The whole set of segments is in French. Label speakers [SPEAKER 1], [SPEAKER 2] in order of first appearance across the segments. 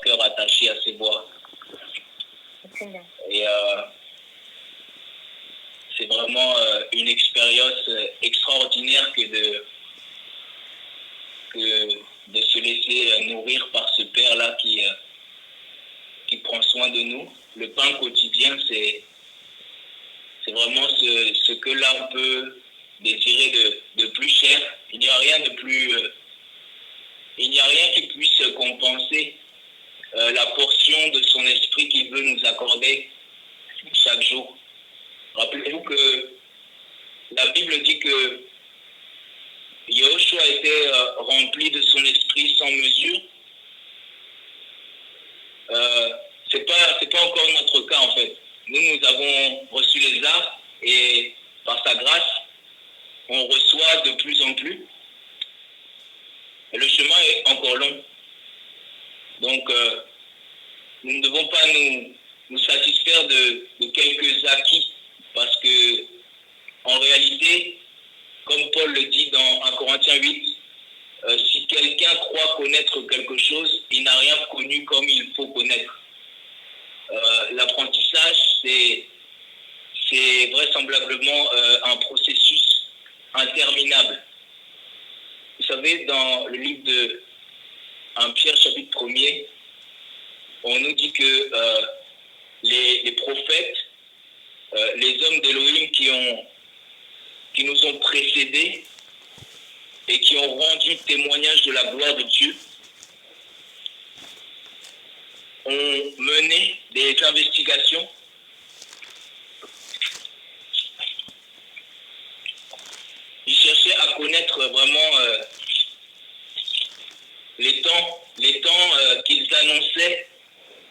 [SPEAKER 1] cœur attaché à ses voix. Et c'est vraiment une expérience extraordinaire que de se laisser nourrir par ce Père-là qui prend soin de nous. Le pain quotidien, c'est vraiment ce que l'âme peut désirer de plus cher. Il n'y a rien de plus... il n'y a rien qui puisse compenser la portion de son esprit qu'il veut nous accorder chaque jour. Rappelez-vous que la Bible dit que Yahushua était rempli de son esprit sans mesure. C'est pas encore notre cas en fait. Nous avons reçu les arts et par sa grâce, on reçoit de plus en plus. Et le chemin est encore long. Donc, nous ne devons pas nous satisfaire de quelques acquis parce que, en réalité, comme Paul le dit dans 1 Corinthiens 8, si quelqu'un croit connaître quelque chose, il n'a rien connu comme il faut connaître. L'apprentissage, c'est vraisemblablement un processus interminable. Vous savez, dans le livre de 1 Pierre chapitre 1er, on nous dit que les prophètes, les hommes d'Élohim qui nous ont précédés et qui ont rendu témoignage de la gloire de Dieu, ont mené des investigations ils cherchaient à connaître vraiment les temps qu'ils annonçaient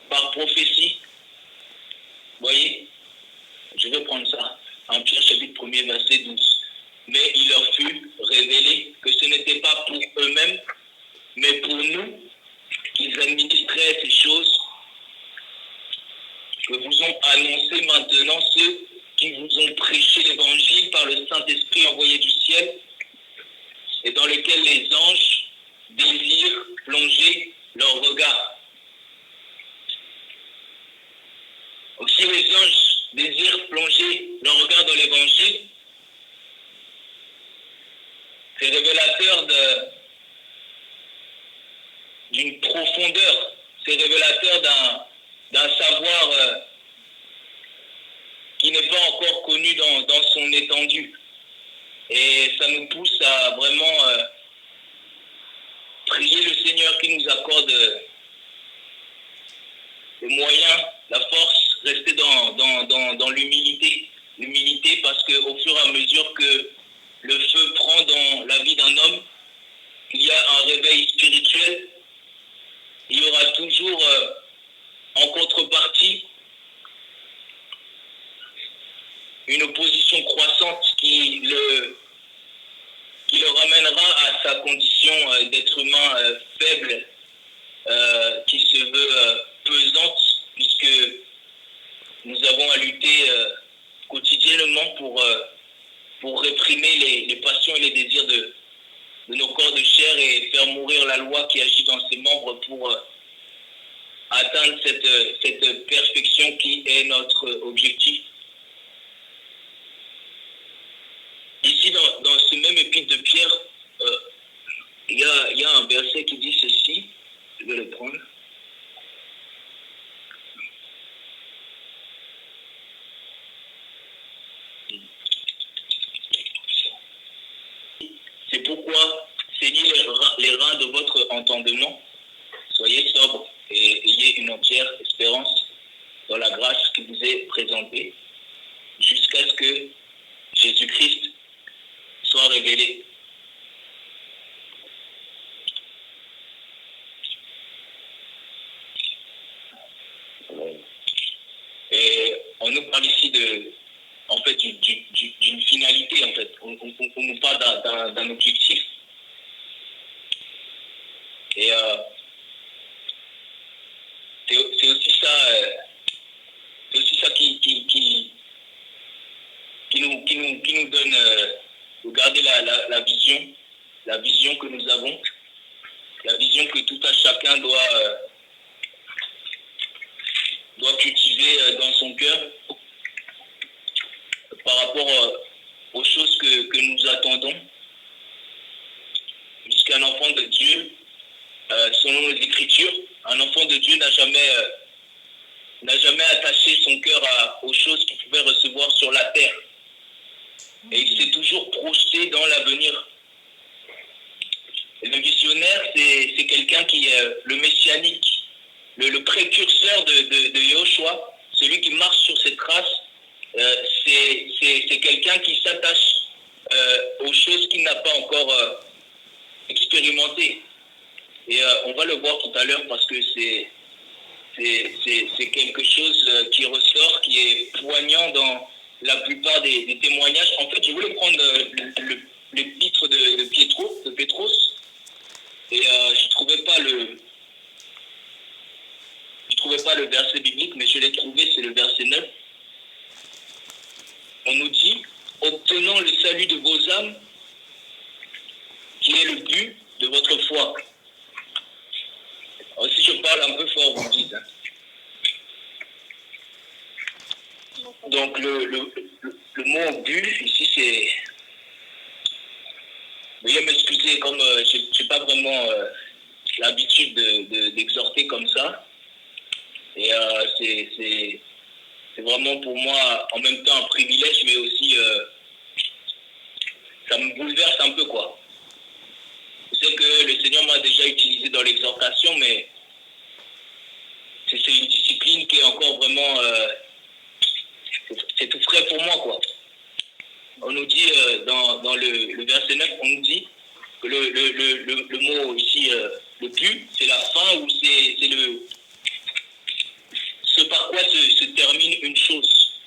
[SPEAKER 1] par prophétie. Vous voyez, je vais prendre ça. En Pierre chapitre 1er, verset 12. Mais il leur fut révélé que ce n'était pas pour eux-mêmes, mais pour nous qu'ils administraient ces choses que vous ont annoncé maintenant ceux qui vous ont prêché l'évangile par le Saint-Esprit envoyé du ciel et dans lequel les anges désirent plonger leur regard. Donc, si les anges désirent plonger leur regard dans l'évangile, c'est révélateur d'une profondeur, c'est révélateur d'un savoir qui n'est pas encore connu dans son étendue. Et ça nous pousse à vraiment prier le Seigneur qui nous accorde les moyens, la force, rester dans l'humilité. L'humilité parce qu'au fur et à mesure que le feu prend dans la vie d'un homme, il y a un réveil spirituel. Il y aura toujours en contrepartie une opposition croissante qui le ramènera à sa condition d'être humain faible, qui se veut pesante, puisque nous avons à lutter quotidiennement pour réprimer les passions et les désirs de nos corps de chair et faire mourir la loi qui agit dans ses membres pour atteindre cette perfection qui est notre objectif. Ici, dans ce même épître de Pierre, il y a un verset qui dit ceci, je vais le prendre. C'est pourquoi saignez les reins de votre entendement, soyez sobres et ayez une entière espérance dans la grâce qui vous est présentée, jusqu'à ce que Jésus-Christ soit révélé. Et on nous parle ici d'une finalité, en fait. On nous parle d'un objectif. Et c'est aussi ça qui nous donne de garder la vision que nous avons, la vision que tout à chacun doit doit cultiver dans son cœur par rapport aux choses que nous attendons. Puisqu'un enfant de Dieu, selon les Écritures, un enfant de Dieu n'a jamais attaché son cœur aux choses qu'il pouvait recevoir sur la terre. Et il s'est toujours projeté dans l'avenir. Le visionnaire, c'est quelqu'un qui est le messianique, le précurseur de Yahushua, celui qui marche sur ses traces. C'est quelqu'un qui s'attache aux choses qu'il n'a pas encore expérimentées. Et on va le voir tout à l'heure parce que c'est quelque chose qui ressort, qui est poignant dans la plupart des témoignages. En fait, je voulais prendre l'épître de Pétros, et je trouvais pas le verset biblique, mais je l'ai trouvé, c'est le verset 9. On nous dit, obtenons le salut de vos âmes, qui est le but de votre foi. Alors, si je parle un peu fort, vous me dites. Hein. Donc, le mot but, ici, c'est... Veuillez m'excuser, comme je n'ai pas vraiment l'habitude d'exhorter comme ça. Et c'est vraiment pour moi, en même temps, un privilège, mais aussi, ça me bouleverse un peu, quoi. Je sais que le Seigneur m'a déjà utilisé dans l'exhortation, mais c'est une discipline qui est encore vraiment... c'est tout frais pour moi, quoi. On nous dit, dans le verset 9, on nous dit que le mot ici, le but, c'est la fin ou c'est ce par quoi se termine une chose.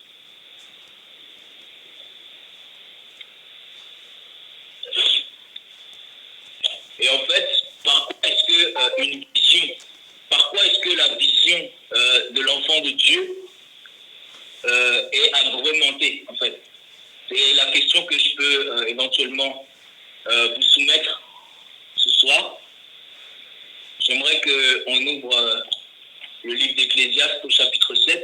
[SPEAKER 1] Et en fait, par quoi est-ce que la vision de l'enfant de Dieu est agrémentée, en fait? C'est la question que je peux éventuellement vous soumettre ce soir. J'aimerais qu'on ouvre le livre d'Ecclésiaste au chapitre 7.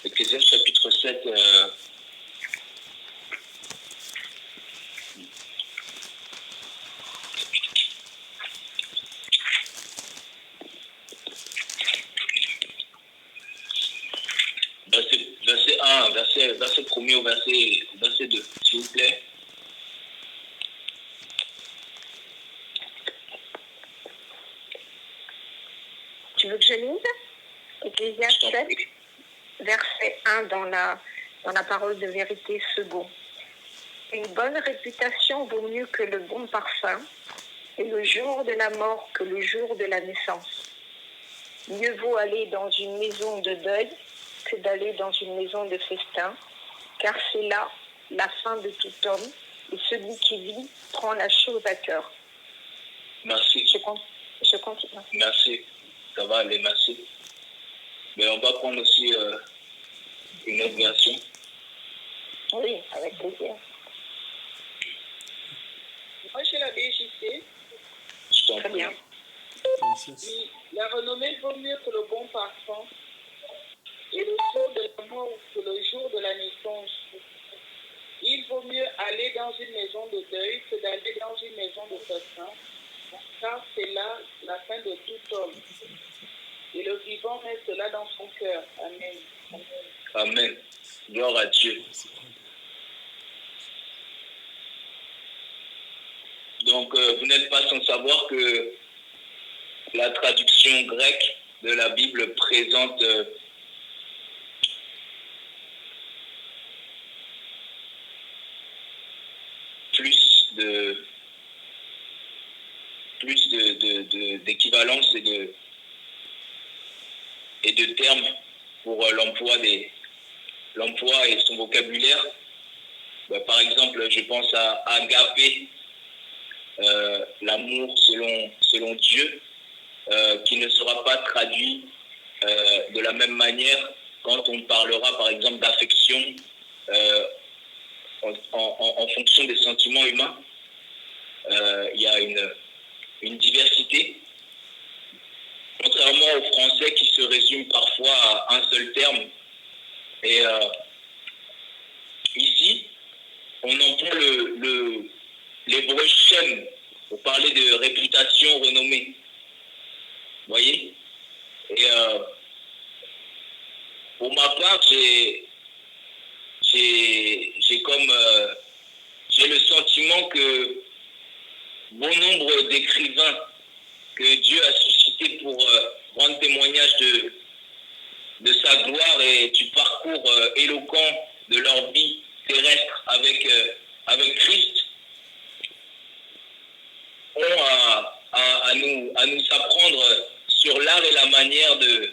[SPEAKER 1] Ecclésiaste chapitre 7, verset 1, verset 1er au verset 2, s'il vous plaît.
[SPEAKER 2] Tu veux que je lise Ecclésiaste 7, verset 1 dans la parole de vérité second. Une bonne réputation vaut mieux que le bon parfum, et le jour de la mort que le jour de la naissance. Mieux vaut aller dans une maison de deuil que d'aller dans une maison de festin, car c'est là la fin de tout homme, et celui qui vit prend la chose à cœur.
[SPEAKER 1] Merci.
[SPEAKER 2] Je continue.
[SPEAKER 1] Merci. Ça va aller, merci. Mais on va prendre aussi une autre version.
[SPEAKER 2] Oui, avec plaisir.
[SPEAKER 3] Moi, chez la BJC,
[SPEAKER 1] Je t'en
[SPEAKER 2] Très
[SPEAKER 1] prie.
[SPEAKER 2] bien.
[SPEAKER 3] oui, la renommée vaut mieux que le bon parfum et le jour de la mort que le jour de la naissance. Il vaut mieux aller dans une maison de deuil que d'aller dans une maison de festin, car c'est là la fin de tout homme. Et le vivant reste là dans son cœur. Amen.
[SPEAKER 1] Amen. Gloire à Dieu. Donc, vous n'êtes pas sans savoir que la traduction grecque de la Bible présente plus d'équivalence et de termes pour l'emploi et son vocabulaire. Par exemple, je pense à agapé, l'amour selon Dieu, qui ne sera pas traduit de la même manière quand on parlera par exemple d'affection en fonction des sentiments humains. Il y a une diversité, contrairement au français qui se résume parfois à un seul terme. Et ici, on emploie l'hébreu shem pour parler de réputation, renommée. Vous voyez? Et pour ma part, j'ai le sentiment que bon nombre d'écrivains que Dieu a suscités pour rendre témoignage de sa gloire et du parcours éloquent de leur vie terrestre avec Christ ont à nous apprendre sur l'art et la manière de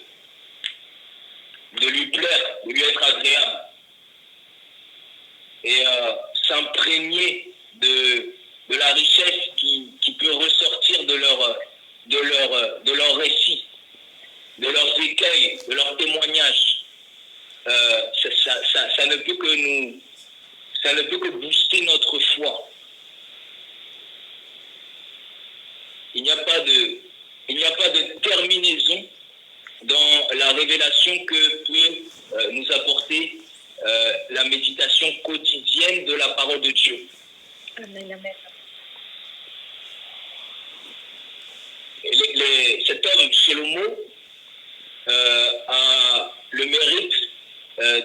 [SPEAKER 1] lui plaire, de lui être agréable et s'imprégner de la richesse qui peut ressortir de leur récit, de leurs écueils, de leurs témoignages. Ça ne peut que booster notre foi. Il n'y a pas de terminaison dans la révélation que peut nous apporter la méditation quotidienne de la parole de Dieu.
[SPEAKER 2] Amen, amen.
[SPEAKER 1] Cet homme, Shlomo, a le mérite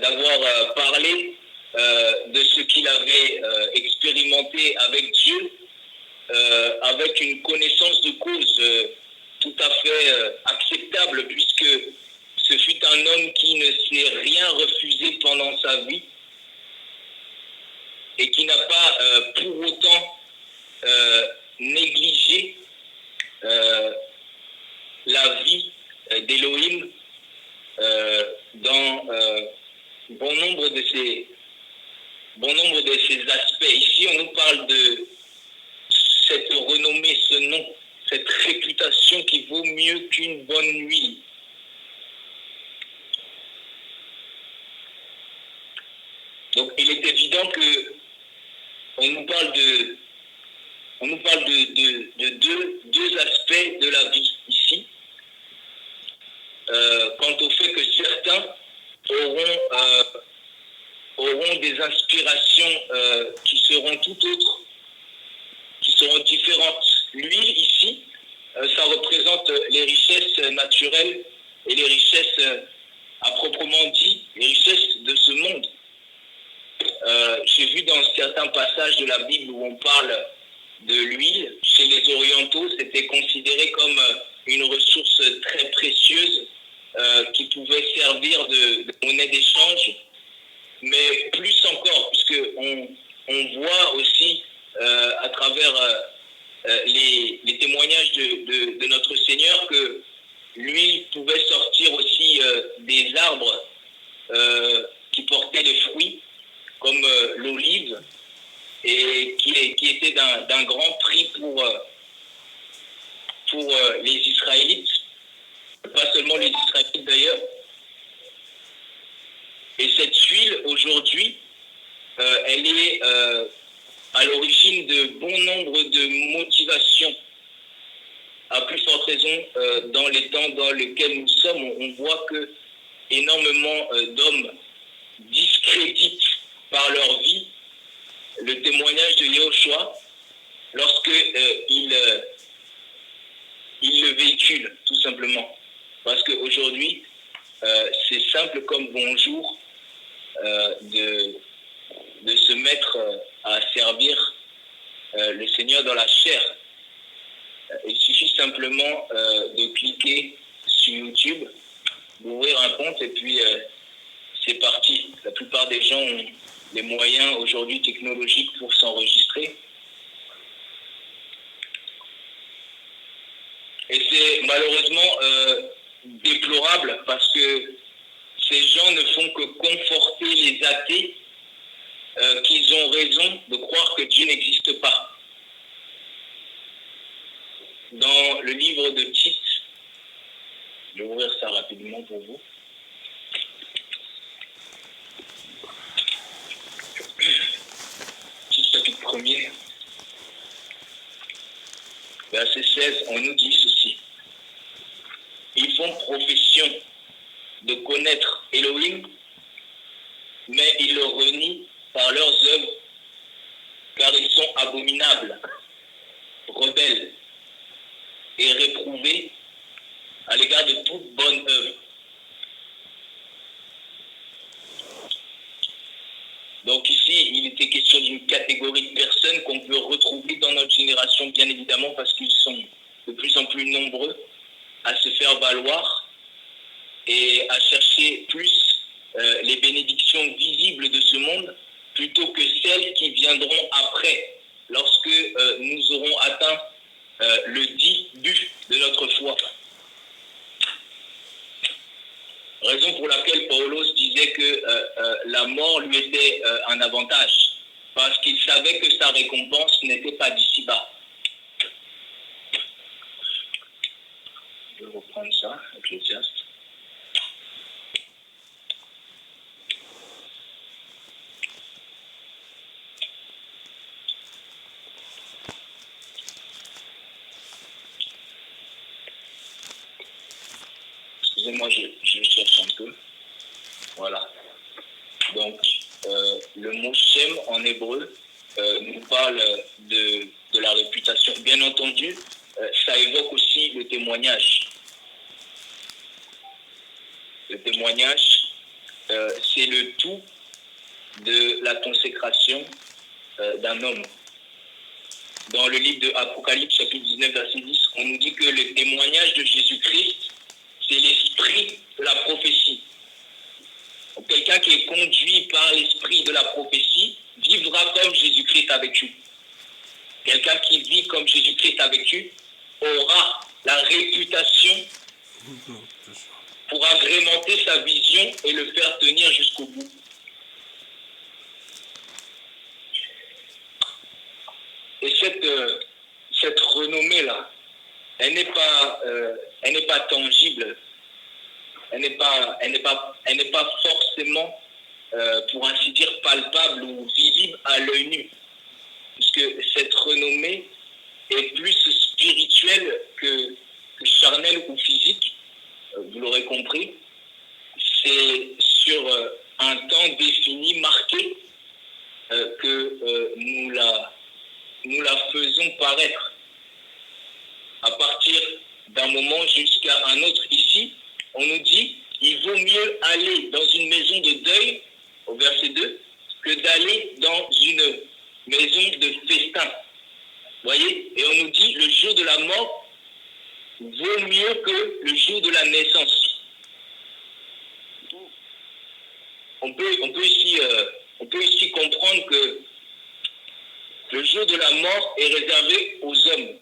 [SPEAKER 1] d'avoir parlé de ce qu'il avait expérimenté avec Dieu, avec une connaissance de cause tout à fait acceptable, puisque ce fut un homme qui ne s'est rien refusé pendant sa vie et qui n'a pas pour autant négligé la vie d'Élohim dans bon nombre de ces aspects. Ici, on nous parle de cette renommée, ce nom, cette réputation qui vaut mieux qu'une bonne nuit. Donc, il est évident que on nous parle de deux aspects de la vie ici. Quant au fait que certains auront des inspirations qui seront tout autres, qui seront différentes. L'huile ici, ça représente les richesses naturelles et les richesses à proprement dit, les richesses de ce monde. J'ai vu dans certains passages de la Bible où on parle de l'huile, chez les orientaux, c'était considéré comme une ressource très précieuse qui pouvait servir de monnaie d'échange, mais plus encore, puisqu'on voit aussi à travers les témoignages de notre Seigneur que l'huile pouvait sortir aussi des arbres qui portaient des fruits, comme l'olive, et qui était d'un grand prix pour les Israélites, pas seulement les Israélites d'ailleurs. Et cette huile, aujourd'hui, elle est à l'origine de bon nombre de motivations. À plus forte raison, dans les temps dans lesquels nous sommes, on voit que énormément d'hommes discréditent par leur vie le témoignage de Yahushua lorsque il le véhicule, tout simplement. Parce qu'aujourd'hui, c'est simple comme bonjour de se mettre à servir le Seigneur dans la chair. Il suffit simplement de cliquer sur YouTube, d'ouvrir un compte et puis c'est parti. La plupart des gens ont les moyens aujourd'hui technologiques pour s'enregistrer. Et c'est malheureusement déplorable parce que ces gens ne font que conforter les athées qu'ils ont raison de croire que Dieu n'existe pas. Dans le livre de Tite, je vais ouvrir ça rapidement pour vous. Tite chapitre 1er, verset 16, on nous dit ceci. Ils font profession de connaître Elohim, mais ils le renient par leurs œuvres, car ils sont abominables, rebelles et réprouvés à l'égard de toute bonne œuvre. Donc ici, il était question d'une catégorie de personnes qu'on peut retrouver dans notre génération, bien évidemment, parce qu'ils sont de plus en plus nombreux à se faire valoir et à chercher plus les bénédictions visibles de ce monde plutôt que celles qui viendront après, lorsque nous aurons atteint le dit but de notre foi. Raison pour laquelle Paulos disait que la mort lui était un avantage, parce qu'il savait que sa récompense n'était pas d'ici-bas. Je vais reprendre ça, Ecclésiaste. Excusez-moi, je cherche un peu. Voilà. Donc, le mot Shem en hébreu nous parle de la réputation. Bien entendu, ça évoque aussi le témoignage. Le témoignage, c'est le tout de la consécration d'un homme. Dans le livre de Apocalypse, chapitre 19, verset 10, on nous dit que le témoignage de Jésus-Christ, c'est l'esprit de la prophétie. Donc, quelqu'un qui est conduit par l'esprit de la prophétie vivra comme Jésus-Christ a vécu. Quelqu'un qui vit comme Jésus-Christ a vécu aura la réputation pour agrémenter sa vision et le faire tenir jusqu'au bout. Et cette renommée-là, elle n'est pas tangible. Elle n'est pas forcément, pour ainsi dire, palpable ou visible à l'œil nu. Puisque cette renommée est plus spirituelle que charnelle ou physique. Vous l'aurez compris. C'est sur un temps défini, marqué, que nous la faisons paraître. À partir d'un moment jusqu'à un autre ici, on nous dit, il vaut mieux aller dans une maison de deuil, au verset 2, que d'aller dans une maison de festin. Voyez? Et on nous dit, le jour de la mort vaut mieux que le jour de la naissance. On peut ici comprendre que le jour de la mort est réservé aux hommes.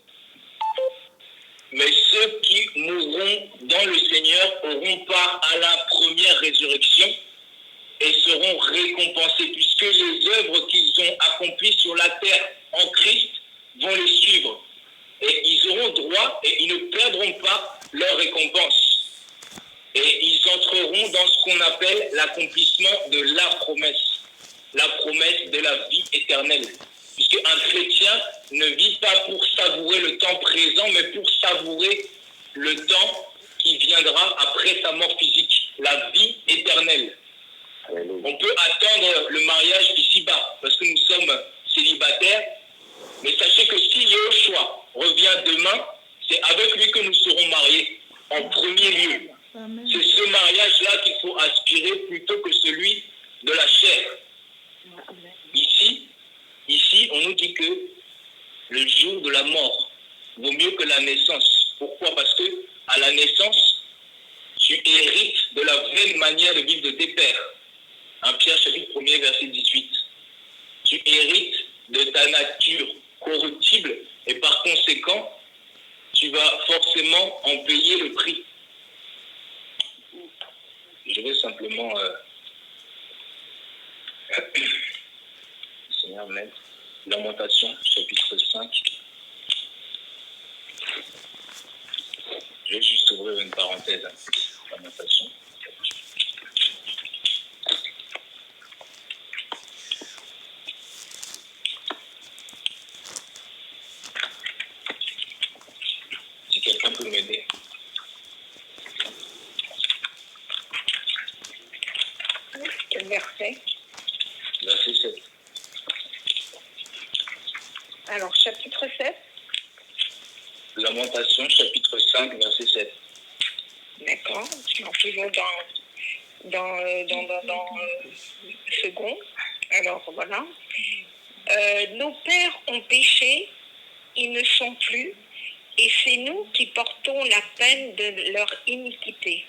[SPEAKER 1] Mais ceux qui mourront dans le Seigneur auront part à la première résurrection et seront récompensés, puisque les œuvres qu'ils ont accomplies sur la terre en Christ vont les suivre. Et ils auront droit et ils ne perdront pas leur récompense. Et ils entreront dans ce qu'on appelle l'accomplissement de la promesse de la vie éternelle. Puisque un chrétien ne vit pas pour savourer le temps présent, mais pour savourer le temps qui viendra après sa mort physique, la vie éternelle. On peut attendre le mariage ici-bas, parce que nous sommes célibataires, mais sachez que si Yeshua revient demain, c'est avec lui que nous serons mariés, en premier lieu. Amen. C'est ce mariage-là qu'il faut aspirer plutôt que celui de la chair. Ici, on nous dit que le jour de la mort vaut mieux que la naissance. Pourquoi? Parce que à la naissance, tu hérites de la vaine manière de vivre de tes pères. 1 Pierre chapitre 1er verset 18. Tu hérites de ta nature corruptible et par conséquent, tu vas forcément en payer le prix. Je vais simplement... Seigneur m'aide. Lamentation, chapitre 5. Je vais juste ouvrir une parenthèse. Lamentation. Si quelqu'un peut m'aider.
[SPEAKER 2] Quel verset?
[SPEAKER 1] Verset 7.
[SPEAKER 2] Alors, chapitre 7.
[SPEAKER 1] Lamentation, chapitre 5, verset 7.
[SPEAKER 2] D'accord. Donc, toujours dans second. Alors, voilà. Nos pères ont péché, ils ne sont plus, et c'est nous qui portons la peine de leur iniquité.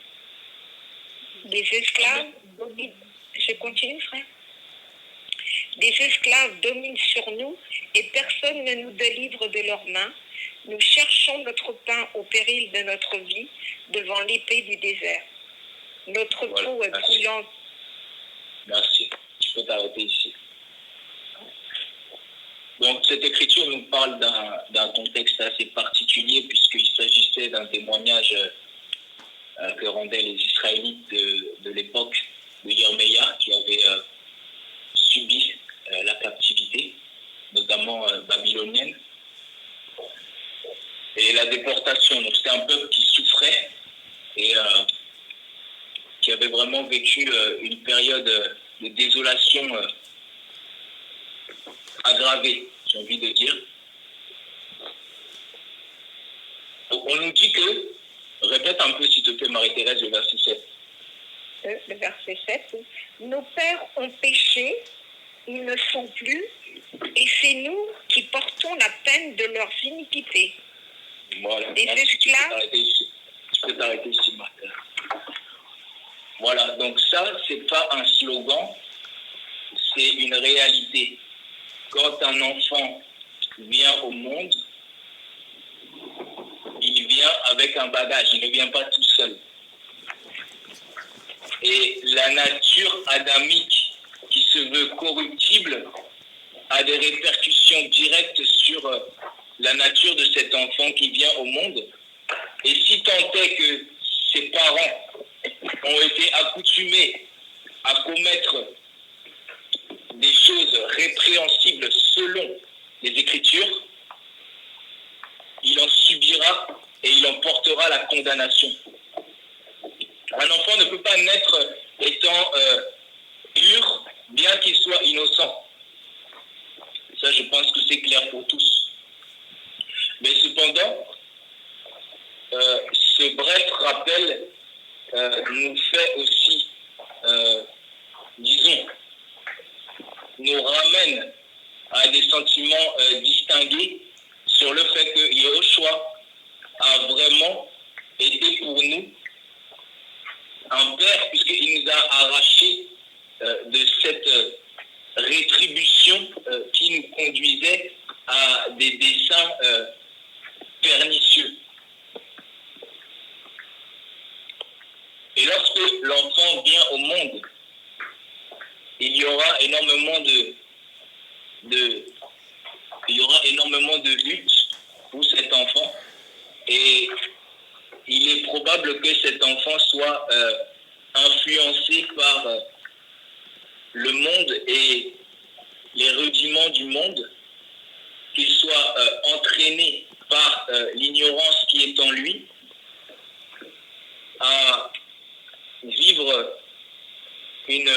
[SPEAKER 2] Des esclaves dominent. Je continue, frère. Des esclaves dominent sur nous et personne ne nous délivre de leurs mains. Nous cherchons notre pain au péril de notre vie devant l'épée du désert. Notre peau est brûlante.
[SPEAKER 1] Merci. Tu peux t'arrêter ici. Donc, cette écriture nous parle d'un contexte assez particulier puisqu'il s'agissait d'un témoignage que rendaient les Israélites de l'époque de Yerméia qui avait subi la captivité, notamment babylonienne, et la déportation. Donc, c'était un peuple qui souffrait et qui avait vraiment vécu une période de désolation aggravée, j'ai envie de dire. Donc, on nous dit que, répète un peu s'il te plaît Marie-Thérèse, le verset 7.
[SPEAKER 2] Le verset 7. Nos pères ont péché, ils ne sont plus, et c'est nous qui portons la peine de leurs iniquités.
[SPEAKER 1] Voilà.
[SPEAKER 2] Des esclaves.
[SPEAKER 1] Tu peux t'arrêter ici, Martin. Voilà, donc ça, c'est pas un slogan, c'est une réalité. Quand un enfant vient au monde, il vient avec un bagage, il ne vient pas tout seul. Et la nature adamique qui se veut corruptible a des répercussions directes sur la nature de cet enfant qui vient au monde. Et si tant est que ses parents ont été accoutumés à commettre des choses répréhensibles selon les Écritures, il en subira et il en portera la condamnation. Un enfant ne peut pas naître étant pur, bien qu'il soit innocent. Ça, je pense que c'est clair pour tous. Mais cependant, ce bref rappel nous fait aussi, disons, nous ramène à des sentiments distingués sur le fait que Yahushua a vraiment été pour nous un père, puisqu'il nous a arrachés de cette rétribution qui nous conduisait à des desseins pernicieux. Et lorsque l'enfant vient au monde, il y aura énormément de lutte pour cet enfant, et il est probable que cet enfant soit influencé par le monde et les rudiments du monde, qu'il soit entraîné par l'ignorance qui est en lui, à vivre une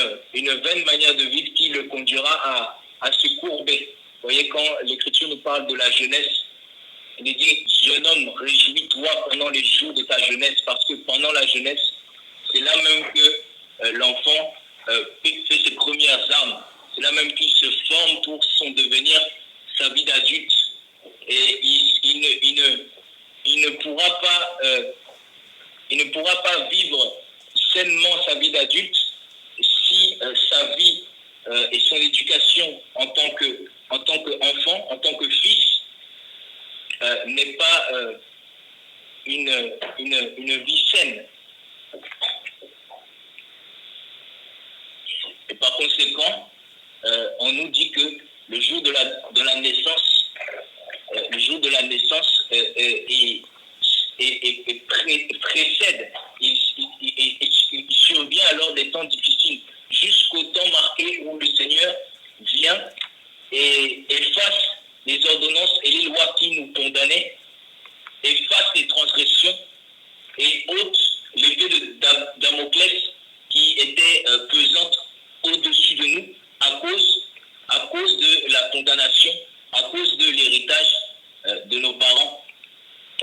[SPEAKER 1] vaine manière de vivre qui le conduira à se courber. Vous voyez, quand l'Écriture nous parle de la jeunesse, il dit « Jeune homme, réjouis-toi pendant les jours de ta jeunesse », parce que pendant la jeunesse, c'est là même que l'enfant fait ses premières armes. C'est là même qu'il se forme pour son devenir, sa vie d'adulte. Et il ne pourra pas vivre sainement sa vie d'adulte si sa vie et son éducation en tant qu'enfant, en tant que fils, n'est pas une vie saine. Et par conséquent, on nous dit que le jour de la naissance, précède, il survient alors des temps difficiles, jusqu'au temps marqué où le Seigneur vient et efface les ordonnances et les lois qui nous condamnaient, efface les transgressions et ôte l'épée de Damoclès qui était pesante au-dessus de nous à cause de la condamnation, à cause de l'héritage de nos parents.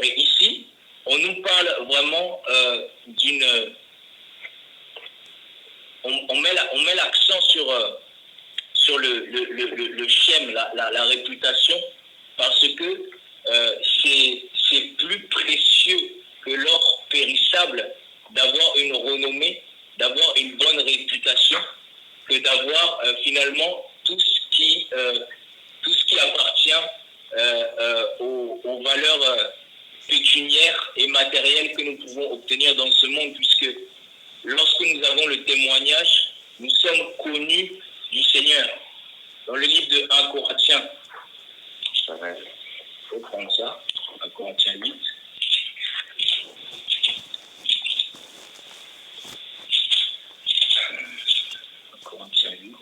[SPEAKER 1] Et ici, on nous parle vraiment on met l'accent sur le shem, la réputation, parce que c'est plus précieux que l'or périssable d'avoir une renommée, d'avoir une bonne réputation, que d'avoir finalement tout ce qui appartient aux valeurs pécuniaires et matérielles que nous pouvons obtenir dans ce monde, puisque lorsque nous avons le témoignage, nous sommes connus du Seigneur. Dans le livre de 1 Corinthiens, je vais reprendre ça, 1 Corinthiens 8. 1 Corinthiens 8,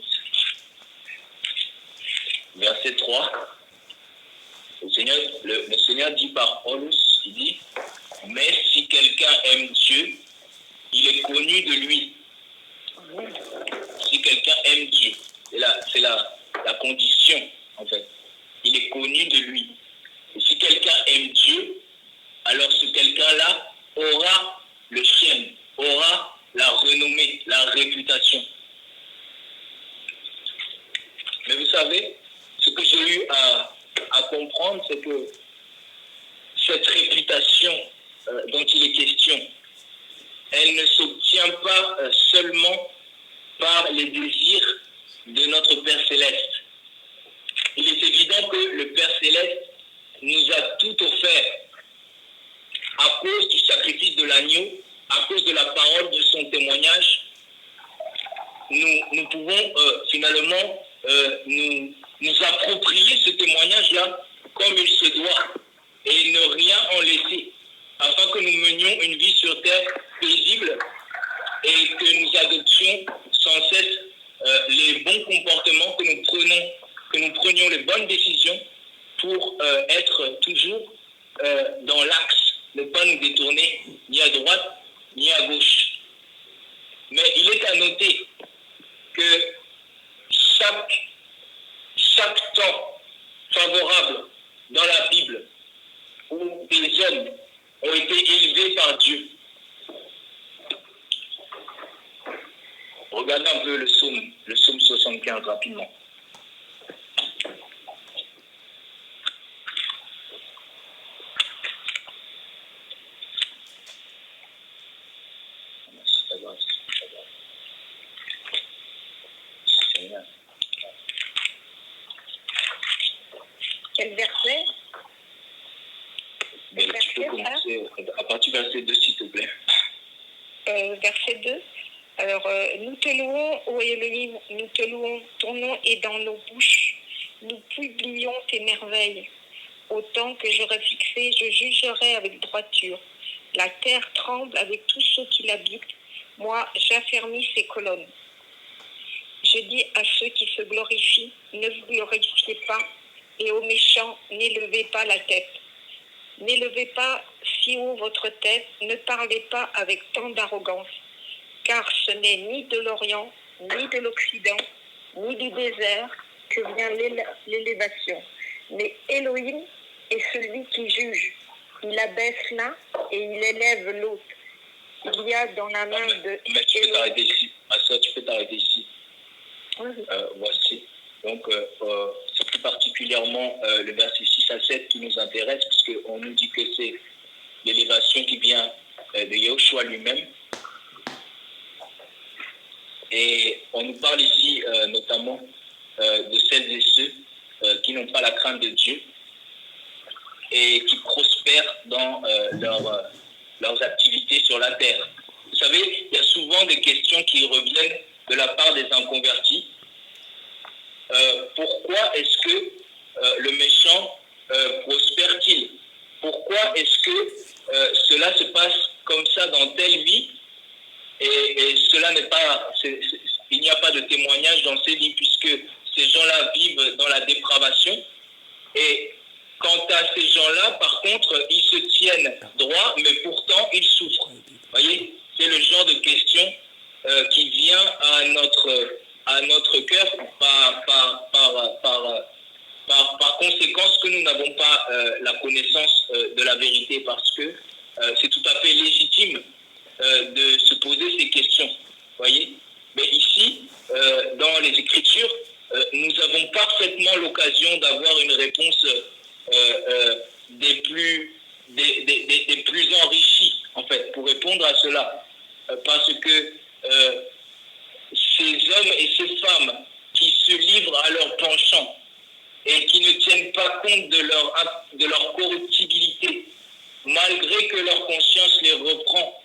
[SPEAKER 1] verset 3. Le Seigneur dit par Paulus, il dit, mais si quelqu'un aime Dieu, il est connu de lui. Si quelqu'un aime Dieu, c'est la condition, en fait. Il est connu de lui. Et si quelqu'un aime Dieu, alors ce quelqu'un-là aura le shem, aura la renommée, la réputation. Mais vous savez, ce que j'ai eu à comprendre, c'est que cette réputation dont il est question, elle ne s'obtient pas seulement par les désirs de notre Père Céleste. Il est évident que le Père Céleste nous a tout offert à cause du sacrifice de l'agneau, à cause de la parole de son témoignage. Nous pouvons finalement nous approprier ce témoignage-là comme il se doit et ne rien en laisser, afin que nous menions une vie sur terre paisible et que nous adoptions sans cesse les bons comportements, que nous prenions les bonnes décisions pour être toujours dans l'axe, ne pas nous détourner ni à droite ni à gauche. Mais il est à noter que chaque temps favorable dans la Bible où des hommes ont été élevés par Dieu. Regardez un peu le psaume 75 rapidement.
[SPEAKER 2] Quel verset?
[SPEAKER 1] Tu peux commencer à partir du verset 2, s'il te plaît.
[SPEAKER 2] Verset 2. Alors, nous te louons, ô Elohim, nous te louons, ton nom est dans nos bouches. Nous publions tes merveilles. Autant que j'aurai fixé, je jugerai avec droiture. La terre tremble avec tous ceux qui l'habitent. Moi, j'affermis ses colonnes. Je dis à ceux qui se glorifient, ne vous glorifiez pas, et aux méchants, n'élevez pas la tête. N'élevez pas si haut votre tête, ne parlez pas avec tant d'arrogance, car ce n'est ni de l'Orient, ni de l'Occident, ni du désert que vient l'élévation. Mais Elohim est celui qui juge. Il abaisse l'un et il élève l'autre. Il y a dans la main de...
[SPEAKER 1] Mais tu peux t'arrêter ici. Tu peux t'arrêter ici.
[SPEAKER 2] Oui.
[SPEAKER 1] Voici. Donc, c'est plus particulier particulièrement le verset 6 à 7 qui nous intéresse, puisqu'on nous dit que c'est l'élévation qui vient de Yahushua lui-même. Et on nous parle ici notamment de celles et ceux qui n'ont pas la crainte de Dieu et qui prospèrent dans leurs activités sur la terre. Vous savez, il y a souvent des questions qui reviennent de la part des inconvertis. Pourquoi est-ce que le méchant prospère-t-il? Pourquoi est-ce que cela se passe comme ça dans telle vie et cela n'est pas, il n'y a pas de témoignage dans ces vies puisque ces gens-là vivent dans la dépravation. Et quant à ces gens-là, par contre, ils se tiennent droit, mais pourtant ils souffrent. Vous voyez, c'est le genre de question qui vient à notre cœur par conséquence que nous n'avons pas la connaissance de la vérité, parce que c'est tout à fait légitime de se poser ces questions. Voyez. Mais ici, dans les Écritures, nous avons parfaitement l'occasion d'avoir une réponse des plus enrichies, en fait, pour répondre à cela. Parce que ces hommes et ces femmes qui se livrent à leur penchant et qui ne tiennent pas compte de leur corruptibilité, malgré que leur conscience les reprend,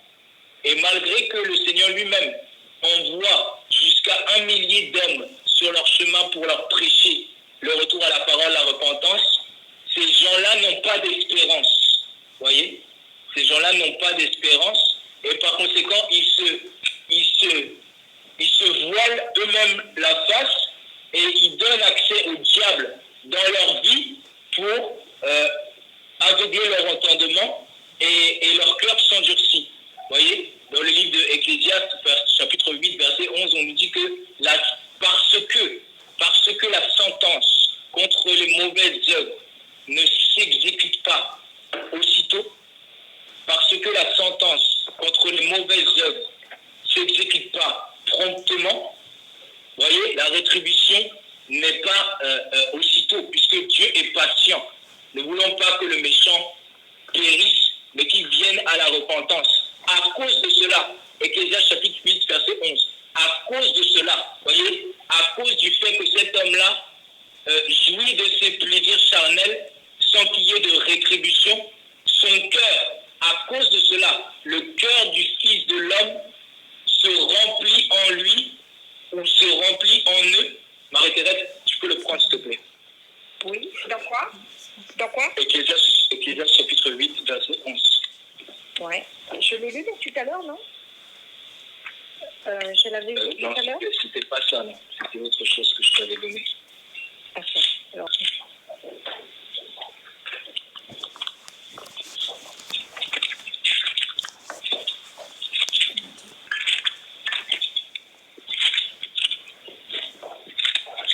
[SPEAKER 1] et malgré que le Seigneur lui-même envoie jusqu'à 1 millier d'hommes sur leur chemin pour leur prêcher le retour à la parole, la repentance, ces gens-là n'ont pas d'espérance. Voyez, ces gens-là n'ont pas d'espérance, et par conséquent, ils se voilent eux-mêmes la face et ils donnent accès au diable dans leur vie pour aveugler leur entendement et leur cœur s'endurcit. Voyez, dans le livre de Ecclésiaste, chapitre 8, verset 11, on nous dit que parce que la sentence contre les mauvaises œuvres ne s'exécute pas aussitôt, parce que la sentence contre les mauvaises œuvres ne s'exécute pas promptement, voyez, la rétribution n'est pas aussitôt, puisque Dieu est patient. Ne voulons pas que le méchant périsse, mais qu'il vienne à la repentance. À cause de cela, Ecclésiaste chapitre 8, verset 11, à cause de cela, voyez, à cause du fait que cet homme-là jouit de ses plaisirs charnels sans qu'il y ait de rétribution, son cœur, à cause de cela, le cœur du Fils de l'homme se remplit en lui ou se remplit en eux. Marie-Thérèse, tu peux le prendre s'il te plaît.
[SPEAKER 2] Oui, dans quoi? Dans quoi?
[SPEAKER 1] Ecclésiaste chapitre 8, verset 11.
[SPEAKER 2] Ouais. Je l'ai lu tout à l'heure, non? Je l'avais lu tout à l'heure?
[SPEAKER 1] Non, c'était pas ça, non. C'était autre chose que je t'avais donné.
[SPEAKER 2] D'accord. Alors.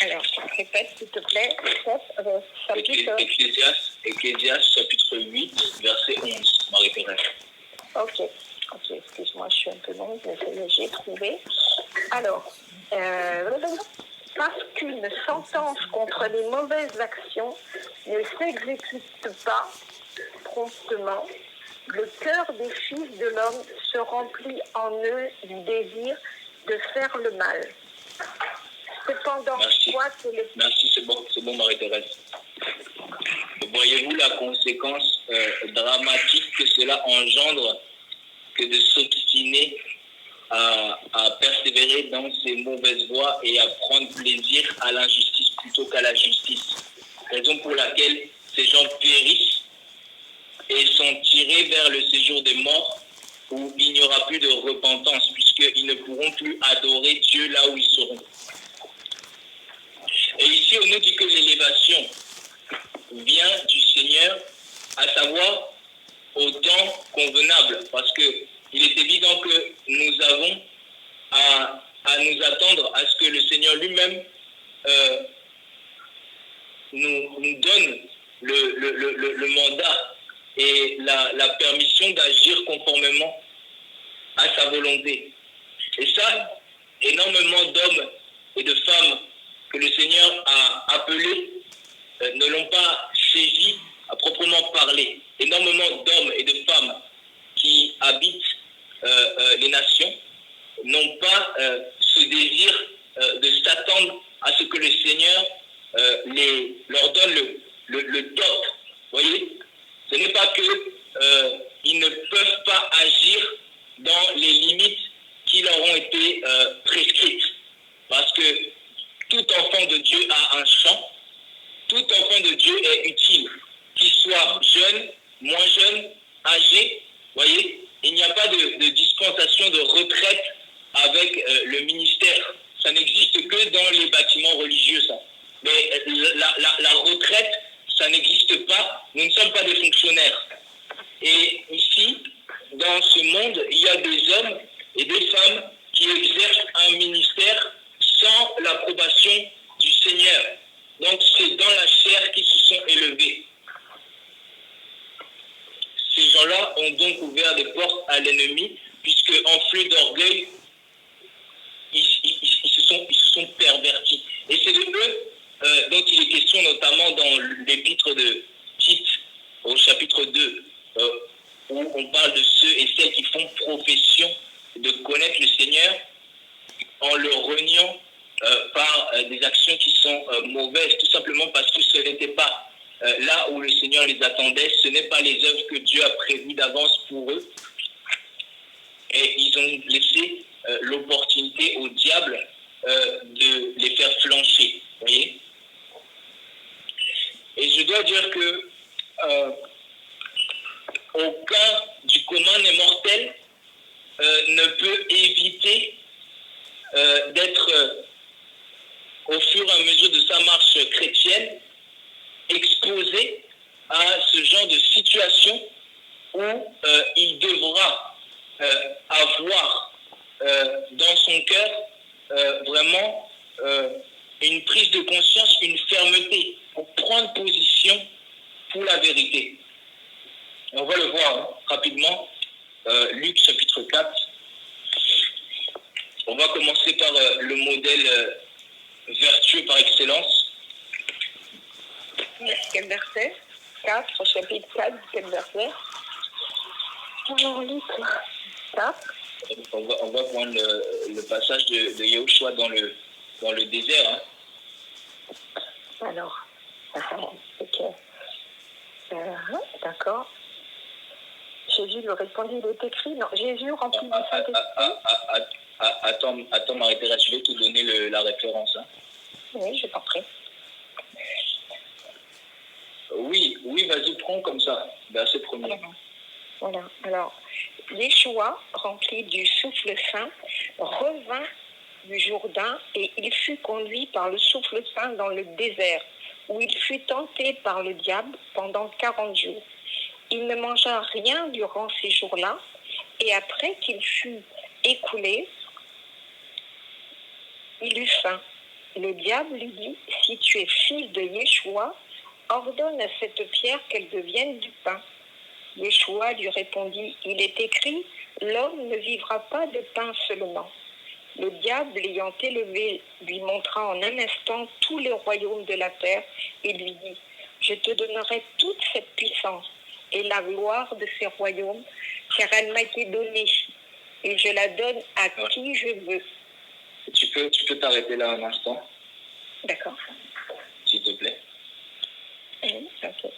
[SPEAKER 2] Alors, répète s'il te plaît.
[SPEAKER 1] Ecclésiaste chapitre 8, verset 11, Marie-Thérèse.
[SPEAKER 2] Ok, excuse-moi, je suis un peu longue, mais j'ai trouvé. Alors, parce qu'une sentence contre les mauvaises actions ne s'exécute pas promptement, le cœur des fils de l'homme se remplit en eux du désir de faire le mal. Cependant,
[SPEAKER 1] Merci, c'est bon Marie-Thérèse. Voyez-vous la conséquence dramatique que cela engendre que de s'obstiner à persévérer dans ces mauvaises voies et à prendre plaisir à l'injustice plutôt qu'à la justice. Raison pour laquelle ces gens périssent et sont tirés vers le séjour des morts où il n'y aura plus de repentance puisqu'ils ne pourront plus adorer Dieu là où ils seront. Et ici, on nous dit que l'élévation vient du Seigneur, à savoir au temps convenable, parce que il est évident que nous avons à nous attendre à ce que le Seigneur lui-même nous donne le mandat et la permission d'agir conformément à sa volonté. Et ça, énormément d'hommes et de femmes que le Seigneur a appelés ne l'ont pas saisi à proprement parler. Énormément d'hommes et de femmes qui habitent les nations n'ont pas ce désir de s'attendre à ce que le Seigneur leur donne le top. Vous voyez, ce n'est pas qu'ils ne peuvent pas agir dans les limites qui leur ont été prescrites. Parce que tout enfant de Dieu a un champ, tout enfant de Dieu est utile, qu'il soit jeune, moins jeune, âgé. Vous voyez, il n'y a pas de dispensation de retraite avec le ministère. Ça n'existe que dans les bâtiments religieux, ça. Mais la retraite, ça n'existe pas. Nous ne sommes pas des fonctionnaires. Et ici, dans ce monde, il y a des hommes et des femmes qui exercent un ministère sans l'approbation du Seigneur. Donc, c'est dans la chair qu'ils se sont élevés. Ces gens-là ont donc ouvert des portes à l'ennemi, puisque enflés d'orgueil, ils se sont pervertis. Et c'est de eux dont il est question, notamment dans l'épître de Tite, au chapitre 2, où on parle de ceux et celles qui font profession de connaître le Seigneur en le reniant par des actions qui sont mauvaises, tout simplement parce que ce n'était pas là où le Seigneur les attendait, ce n'est pas les œuvres que Dieu a prévues d'avance pour eux. Et ils ont laissé l'opportunité au diable de les faire flancher. Vous voyez? Et je dois dire que aucun du commun des mortels ne peut éviter d'être au fur et à mesure de sa marche chrétienne exposé à ce genre de situation où il devra avoir dans son cœur vraiment une prise de conscience, une fermeté pour prendre position pour la vérité. On va le voir rapidement. Luc chapitre 4. On va commencer par le modèle vertueux par excellence.
[SPEAKER 2] Quel verset? 4, chapitre 4, quel verset? Alors, Luc 4.
[SPEAKER 1] On va prendre le passage de Yahushua dans le désert. Hein.
[SPEAKER 2] Alors, ok. D'accord. Jésus lui répondit, il est écrit, non, Jésus rempli du Saint-Esprit.
[SPEAKER 1] Attends, Marie-Thérèse, je vais te donner la référence. Hein.
[SPEAKER 2] Oui, je t'en prie.
[SPEAKER 1] Oui, vas-y, prends comme ça, verset premier.
[SPEAKER 2] Voilà, alors, Yeshua, rempli du souffle saint, revint du Jourdain et il fut conduit par le souffle saint dans le désert, où il fut tenté par le diable pendant 40 jours. Il ne mangea rien durant ces jours-là, et après qu'il fut écoulé, il eut faim. Le diable lui dit, si tu es fils de Yeshua, ordonne à cette pierre qu'elle devienne du pain. Yeshua lui répondit, il est écrit, l'homme ne vivra pas de pain seulement. Le diable, l'ayant élevé, lui montra en un instant tous les royaumes de la terre et lui dit, je te donnerai toute cette puissance et la gloire de ces royaumes, car elle m'a été donnée, et je la donne à qui je veux.
[SPEAKER 1] Tu peux t'arrêter là un instant?
[SPEAKER 2] D'accord.
[SPEAKER 1] S'il te plaît.
[SPEAKER 2] Ok.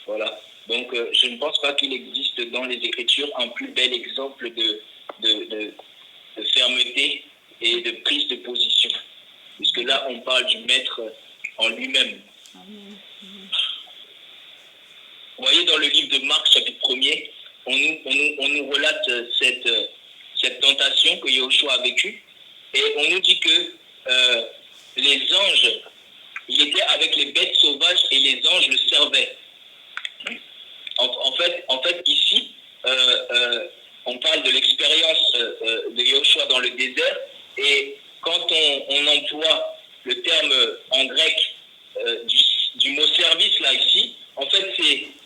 [SPEAKER 1] Voilà. Donc, je ne pense pas qu'il existe dans les Écritures un plus bel exemple de fermeté et de prise de position. Puisque là, on parle du Maître en lui-même. Vous voyez, dans le livre de Marc, chapitre 1er, on nous relate cette tentation que Yahushua a vécue. Et on nous dit que les anges, il était avec les bêtes sauvages et les anges le servaient. En fait, ici, on parle de l'expérience de Yahushua dans le désert. Et quand on emploie le terme en grec du mot service, là, ici, en fait,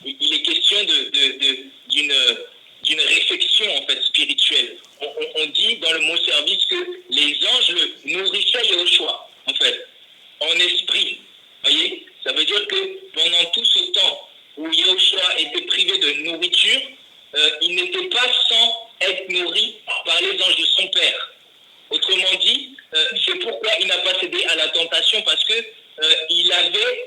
[SPEAKER 1] il est question d'une réflexion, en fait, spirituelle. On dit dans le mot service que les anges le nourrissaient Yahushua, en fait, en esprit. Vous voyez? Ça veut pendant tout ce temps où Yahushua était privé de nourriture, il n'était pas sans être nourri par les anges de son Père. Autrement dit, c'est pourquoi il n'a pas cédé à la tentation, parce que il avait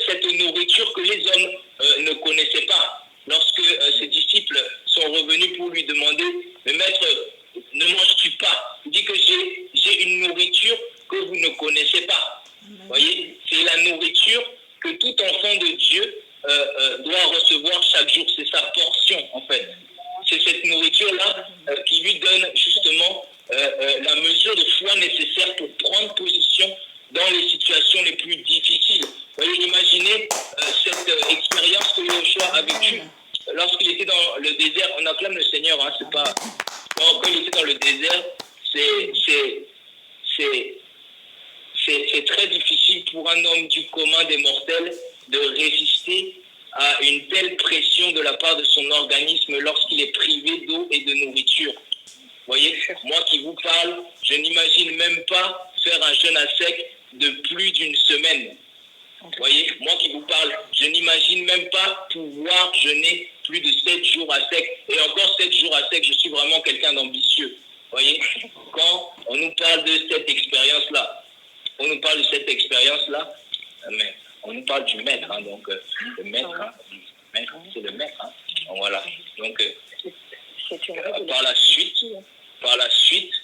[SPEAKER 1] cette nourriture que les hommes ne connaissaient pas. Lorsque ses disciples sont revenus pour lui demander, mais maître, ne manges-tu pas? Il dit que j'ai une nourriture que vous ne connaissez pas. Vous voyez, c'est la nourriture que tout enfant de Dieu doit recevoir chaque jour. C'est sa portion, en fait. C'est cette nourriture-là qui lui donne justement la mesure de foi nécessaire pour prendre position dans les situations les plus difficiles. Vous voyez, imaginez cette expérience que Yahushua a vécue lorsqu'il était dans le désert. On acclame le Seigneur, hein, c'est pas... Quand il était dans le désert, c'est très difficile pour un homme du commun des mortels de résister à une telle pression de la part de son organisme lorsqu'il est privé d'eau et de nourriture. Vous voyez, moi qui vous parle, je n'imagine même pas faire un jeûne à sec de plus d'une semaine. Vous voyez, moi qui vous parle, je n'imagine même pas pouvoir jeûner plus de 7 jours à sec. Et encore 7 jours à sec, je suis vraiment quelqu'un d'ambitieux. Vous voyez, quand on nous parle de cette expérience-là, mais on nous parle du maître, hein, donc le maître, hein, c'est le maître. Hein, donc, voilà. Donc, par la suite,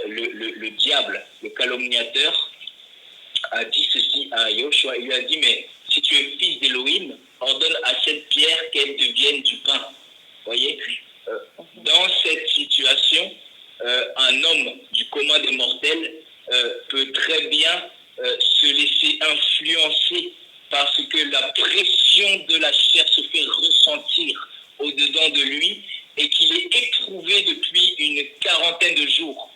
[SPEAKER 1] le diable, le calomniateur, a dit ceci à Yahushua. Il lui a dit, mais si tu es fils d'Élohim, ordonne à cette pierre qu'elle devienne du pain. Vous voyez, dans cette situation, un homme du commun des mortels peut très bien se laisser influencer parce que la pression de la chair se fait ressentir au-dedans de lui et qu'il est éprouvé depuis une quarantaine de jours.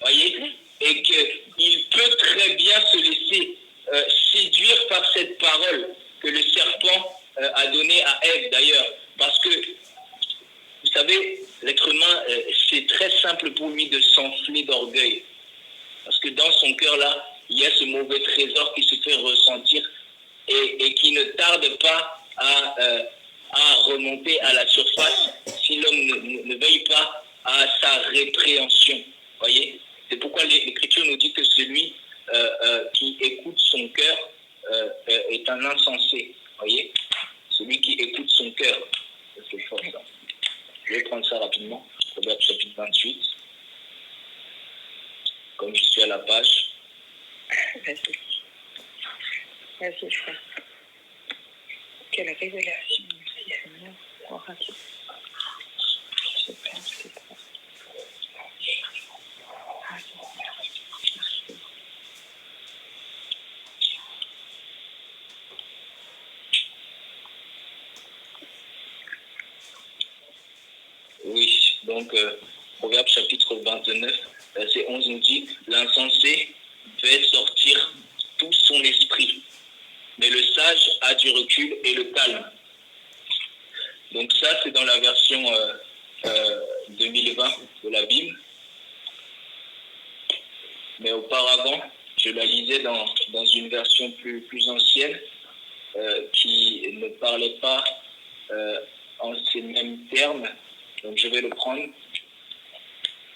[SPEAKER 1] Voyez, et qu'il peut très bien se laisser séduire par cette parole que le serpent a donnée à Ève d'ailleurs. Parce que, vous savez, l'être humain, c'est très simple pour lui de s'enfler d'orgueil. Parce que dans son cœur là, il y a ce mauvais trésor qui se fait ressentir et qui ne tarde pas à remonter à la surface si l'homme ne veille pas à sa répréhension. Voyez, c'est pourquoi l'Écriture nous dit que celui qui écoute son cœur est un insensé. Voyez, celui qui écoute son cœur, c'est fort ça. Je vais prendre ça rapidement. Proverbe chapitre 28. Comme je suis à la page.
[SPEAKER 2] Vas-y, frère. Quelle révélation, merci Seigneur. Super, c'est bon.
[SPEAKER 1] Oui, donc Proverbe chapitre 29, verset 11 nous dit, l'insensé fait sortir tout son esprit, mais le sage a du recul et le calme. Donc ça, c'est dans la version 2020 de la Bible. Mais auparavant, je la lisais dans une version plus ancienne qui ne parlait pas en ces mêmes termes. Donc je vais le prendre.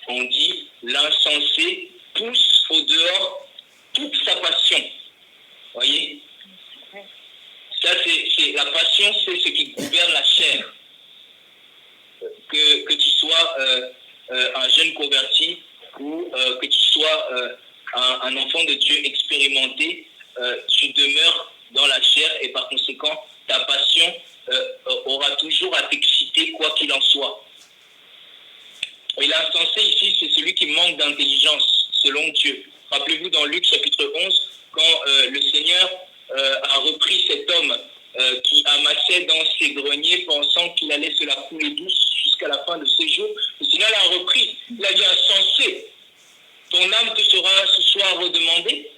[SPEAKER 1] On dit, l'insensé pousse au dehors toute sa passion. Voyez? Ça, c'est la passion, c'est ce qui gouverne la chair. Que tu sois un jeune converti ou que tu sois un enfant de Dieu expérimenté, tu demeures dans la chair et par conséquent, ta passion aura toujours à t'exciter quoi qu'il en soit. Et l'insensé ici, c'est celui qui manque d'intelligence, selon Dieu. Rappelez-vous dans Luc chapitre 11, quand le Seigneur a repris cet homme qui amassait dans ses greniers pensant qu'il allait se la couler douce jusqu'à la fin de ses jours, le Seigneur l'a repris. Il a dit, insensé, ton âme te sera ce soir redemandée.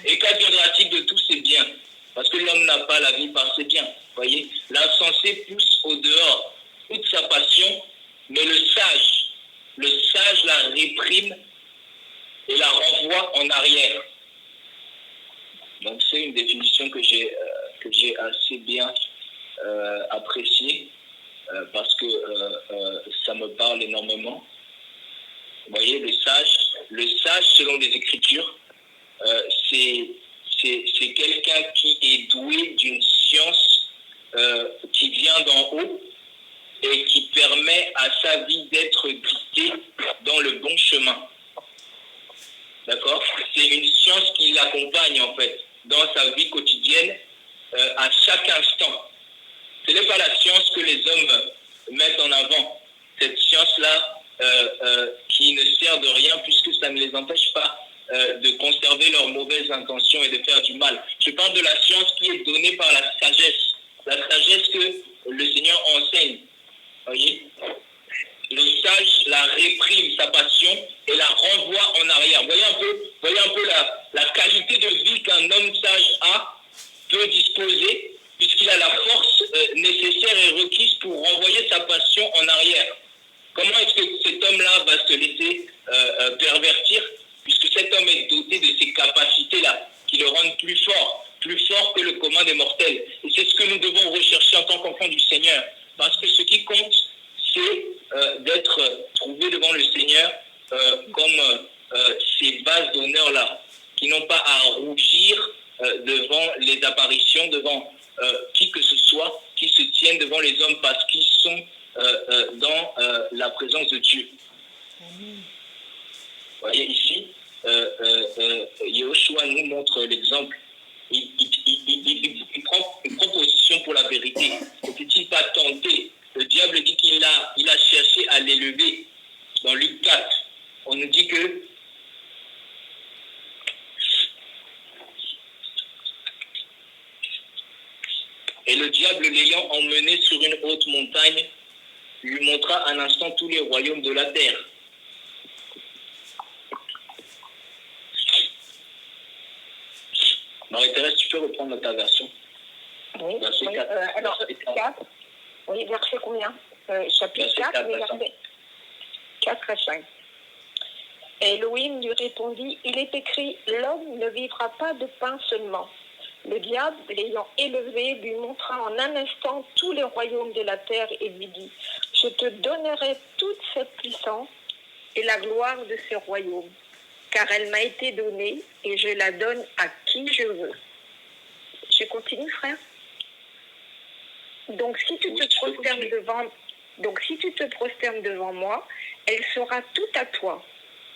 [SPEAKER 1] Et qu'adviendra-t-il de tous ces biens? Parce que l'homme n'a pas la vie par ses biens. Voyez, l'insensé pousse au dehors toute sa passion, mais le sage la réprime et la renvoie en arrière. Donc c'est une définition que j'ai que j'ai assez bien apprécié parce que ça me parle énormément. Vous voyez, le sage selon les Écritures, c'est quelqu'un qui est doué d'une science qui vient d'en haut et qui permet à sa vie d'être guidée dans le bon chemin. D'accord? C'est une science qui l'accompagne en fait dans sa vie quotidienne à chaque instant. Ce n'est pas la science que les hommes mettent en avant. Cette science-là qui ne sert de rien puisque ça ne les empêche pas de conserver leurs mauvaises intentions et de faire du mal. Je parle de la science qui est donnée par la sagesse que le Seigneur enseigne. Voyez? Le sage la réprime, sa passion, et la renvoie en arrière. Voyez un peu la qualité de vie qu'un homme sage peut disposer, puisqu'il a la force nécessaire et requise pour renvoyer sa passion en arrière. Comment est-ce que cet homme-là va se laisser pervertir, puisque cet homme est doté de ces capacités-là, qui le rendent plus fort que le commun des mortels. Et c'est ce que nous devons rechercher en tant qu'enfants du Seigneur. Parce que ce qui compte, c'est d'être trouvé devant le Seigneur comme ces bases d'honneur-là, qui n'ont pas à rougir devant les apparitions, devant qui que ce soit, qui se tiennent devant les hommes parce qu'ils sont dans la présence de Dieu. Vous voyez ici, Yahushua nous montre l'exemple. Il prend position pour la vérité. Ne peut-il pas tenter? Le diable dit qu'il a cherché à l'élever. Dans Luc 4, on nous dit que et le diable l'ayant emmené sur une haute montagne, lui montra un instant tous les royaumes de la terre. Marie-Thérèse, tu peux reprendre ta version?
[SPEAKER 2] Oui,
[SPEAKER 1] verset
[SPEAKER 2] oui
[SPEAKER 1] 4.
[SPEAKER 2] alors, 4. Oui, verset combien? Chapitre 4, verset 4 à 5. Elohim lui répondit, il est écrit, l'homme ne vivra pas de pain seulement. Le diable, l'ayant élevé, lui montra en un instant tous les royaumes de la terre et lui dit, je te donnerai toute cette puissance et la gloire de ces royaumes, car elle m'a été donnée et je la donne à qui je veux. Je continue, frère. Donc si tu te prosternes devant moi, elle sera toute à toi.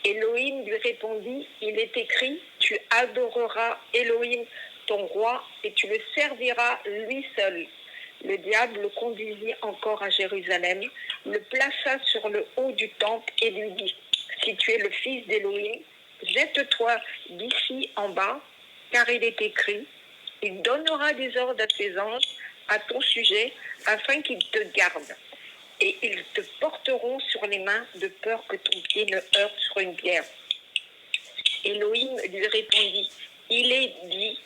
[SPEAKER 2] Elohim lui répondit, il est écrit, tu adoreras Elohim ton roi et tu le serviras lui seul. Le diable le conduisit encore à Jérusalem, le plaça sur le haut du temple et lui dit, si tu es le fils d'Elohim, jette-toi d'ici en bas, car il est écrit, il donnera des ordres à ses anges à ton sujet, afin qu'ils te gardent. Et ils te porteront sur les mains de peur que ton pied ne heurte sur une pierre. Elohim lui répondit, il est dit,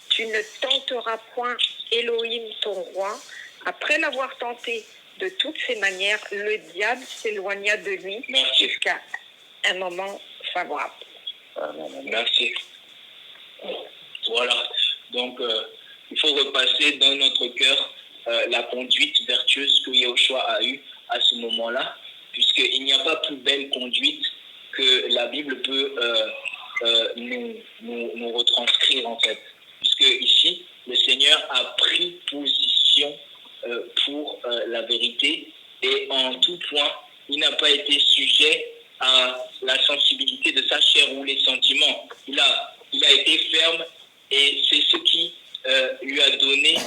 [SPEAKER 2] tu ne tenteras point Elohim ton roi. Après l'avoir tenté de toutes ses manières, le diable s'éloigna de lui jusqu'à un moment favorable.
[SPEAKER 1] Merci. Voilà. Donc, il faut repasser dans notre cœur la conduite vertueuse que Yahushua a eue à ce moment-là, puisqu'il n'y a pas plus belle conduite que la Bible peut nous retranscrire, en fait. Puisque ici, le Seigneur a pris position pour la vérité et en tout point, il n'a pas été sujet à la sensibilité de sa chair ou les sentiments. Il a été ferme et c'est ce qui lui a donné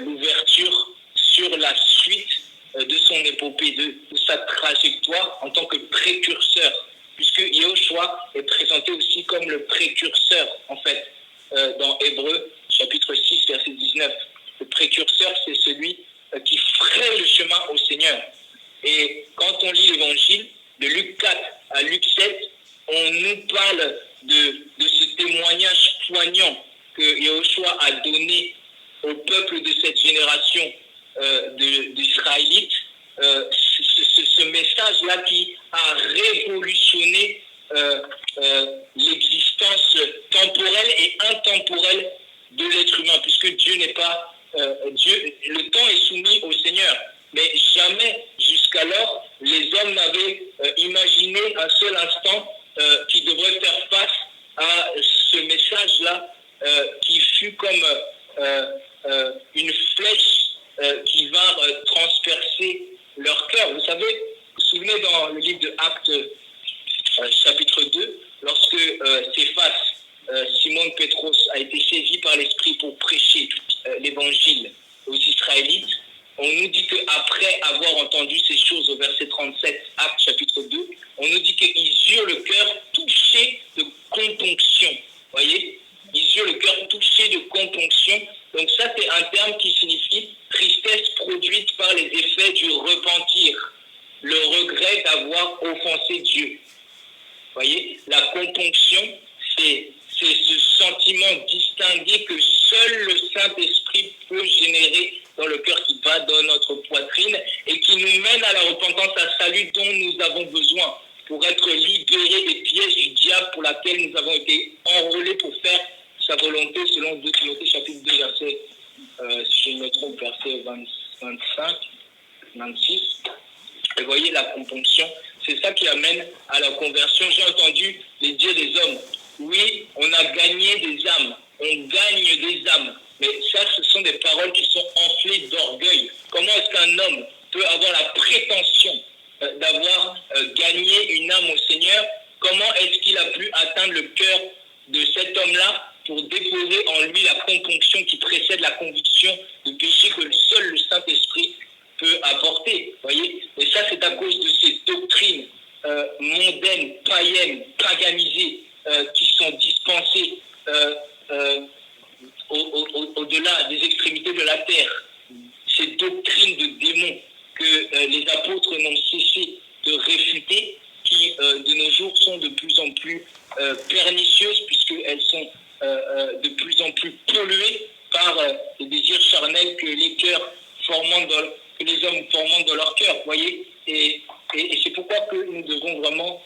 [SPEAKER 1] l'ouverture sur la suite de son épopée, de sa trajectoire en tant que précurseur, puisque Yahushua est présenté aussi comme le précurseur, en fait, dans Hébreux, chapitre 6, verset 19. Le précurseur, c'est celui qui fraye le chemin au Seigneur. Et quand on lit l'évangile, de Luc 4 à Luc 7, on nous parle de ce témoignage poignant que Yahushua a donné au peuple de cette génération d'Israélites, ce message-là qui a révolutionné l'existence temporelle et intemporelle de l'être humain, puisque Dieu n'est pas... Dieu, le temps est soumis au Seigneur. Mais jamais jusqu'alors, les hommes n'avaient imaginé un seul instant qu'ils devraient faire face à ce message-là qui fut comme une flèche qui va transpercer leur cœur. Vous savez, vous vous souvenez dans le livre de Actes chapitre 2, lorsque Céphas, Simon Pétros, a été saisi par l'Esprit pour prêcher l'évangile aux Israélites, on nous dit qu'après avoir entendu ces choses au verset 37, Actes chapitre 2, on nous dit qu'ils eurent le cœur touché de componction. Voyez, ils eurent le cœur touché de componction. Donc ça, c'est un terme qui signifie tristesse produite par les effets du repentir, le regret d'avoir offensé Dieu. Voyez, la componction, c'est ce sentiment distingué que seul le Saint-Esprit peut générer dans le cœur qui bat dans notre poitrine et qui nous mène à la repentance, à salut dont nous avons besoin pour être libérés des pièges du diable pour laquelle nous avons été enrôlés pour faire sa volonté selon 2 Timothée chapitre 2 verset, si je ne me trompe, verset 25, 26. Et voyez la componction, c'est ça qui amène à la conversion. J'ai entendu les dires des hommes. Oui, on a gagné des âmes, on gagne des âmes. Mais ça, ce sont des paroles qui sont enflées d'orgueil. Comment est-ce qu'un homme peut avoir la prétention d'avoir gagné une âme au Seigneur? Comment est-ce qu'il a pu atteindre le cœur de cet homme-là pour déposer en lui la componction qui précède la conviction de péché que seul le Saint-Esprit peut apporter? Voyez, et ça, c'est à cause de ces doctrines mondaines, païennes, paganisées, qui sont dispensées au-delà des extrémités de la terre. Ces doctrines de démons que les apôtres n'ont cessé de réfuter, qui de nos jours sont de plus en plus pernicieuses, puisqu'elles sont de plus en plus polluées par les désirs charnels que les cœurs formant que les hommes formant dans leur cœur, voyez, et c'est pourquoi que nous devons vraiment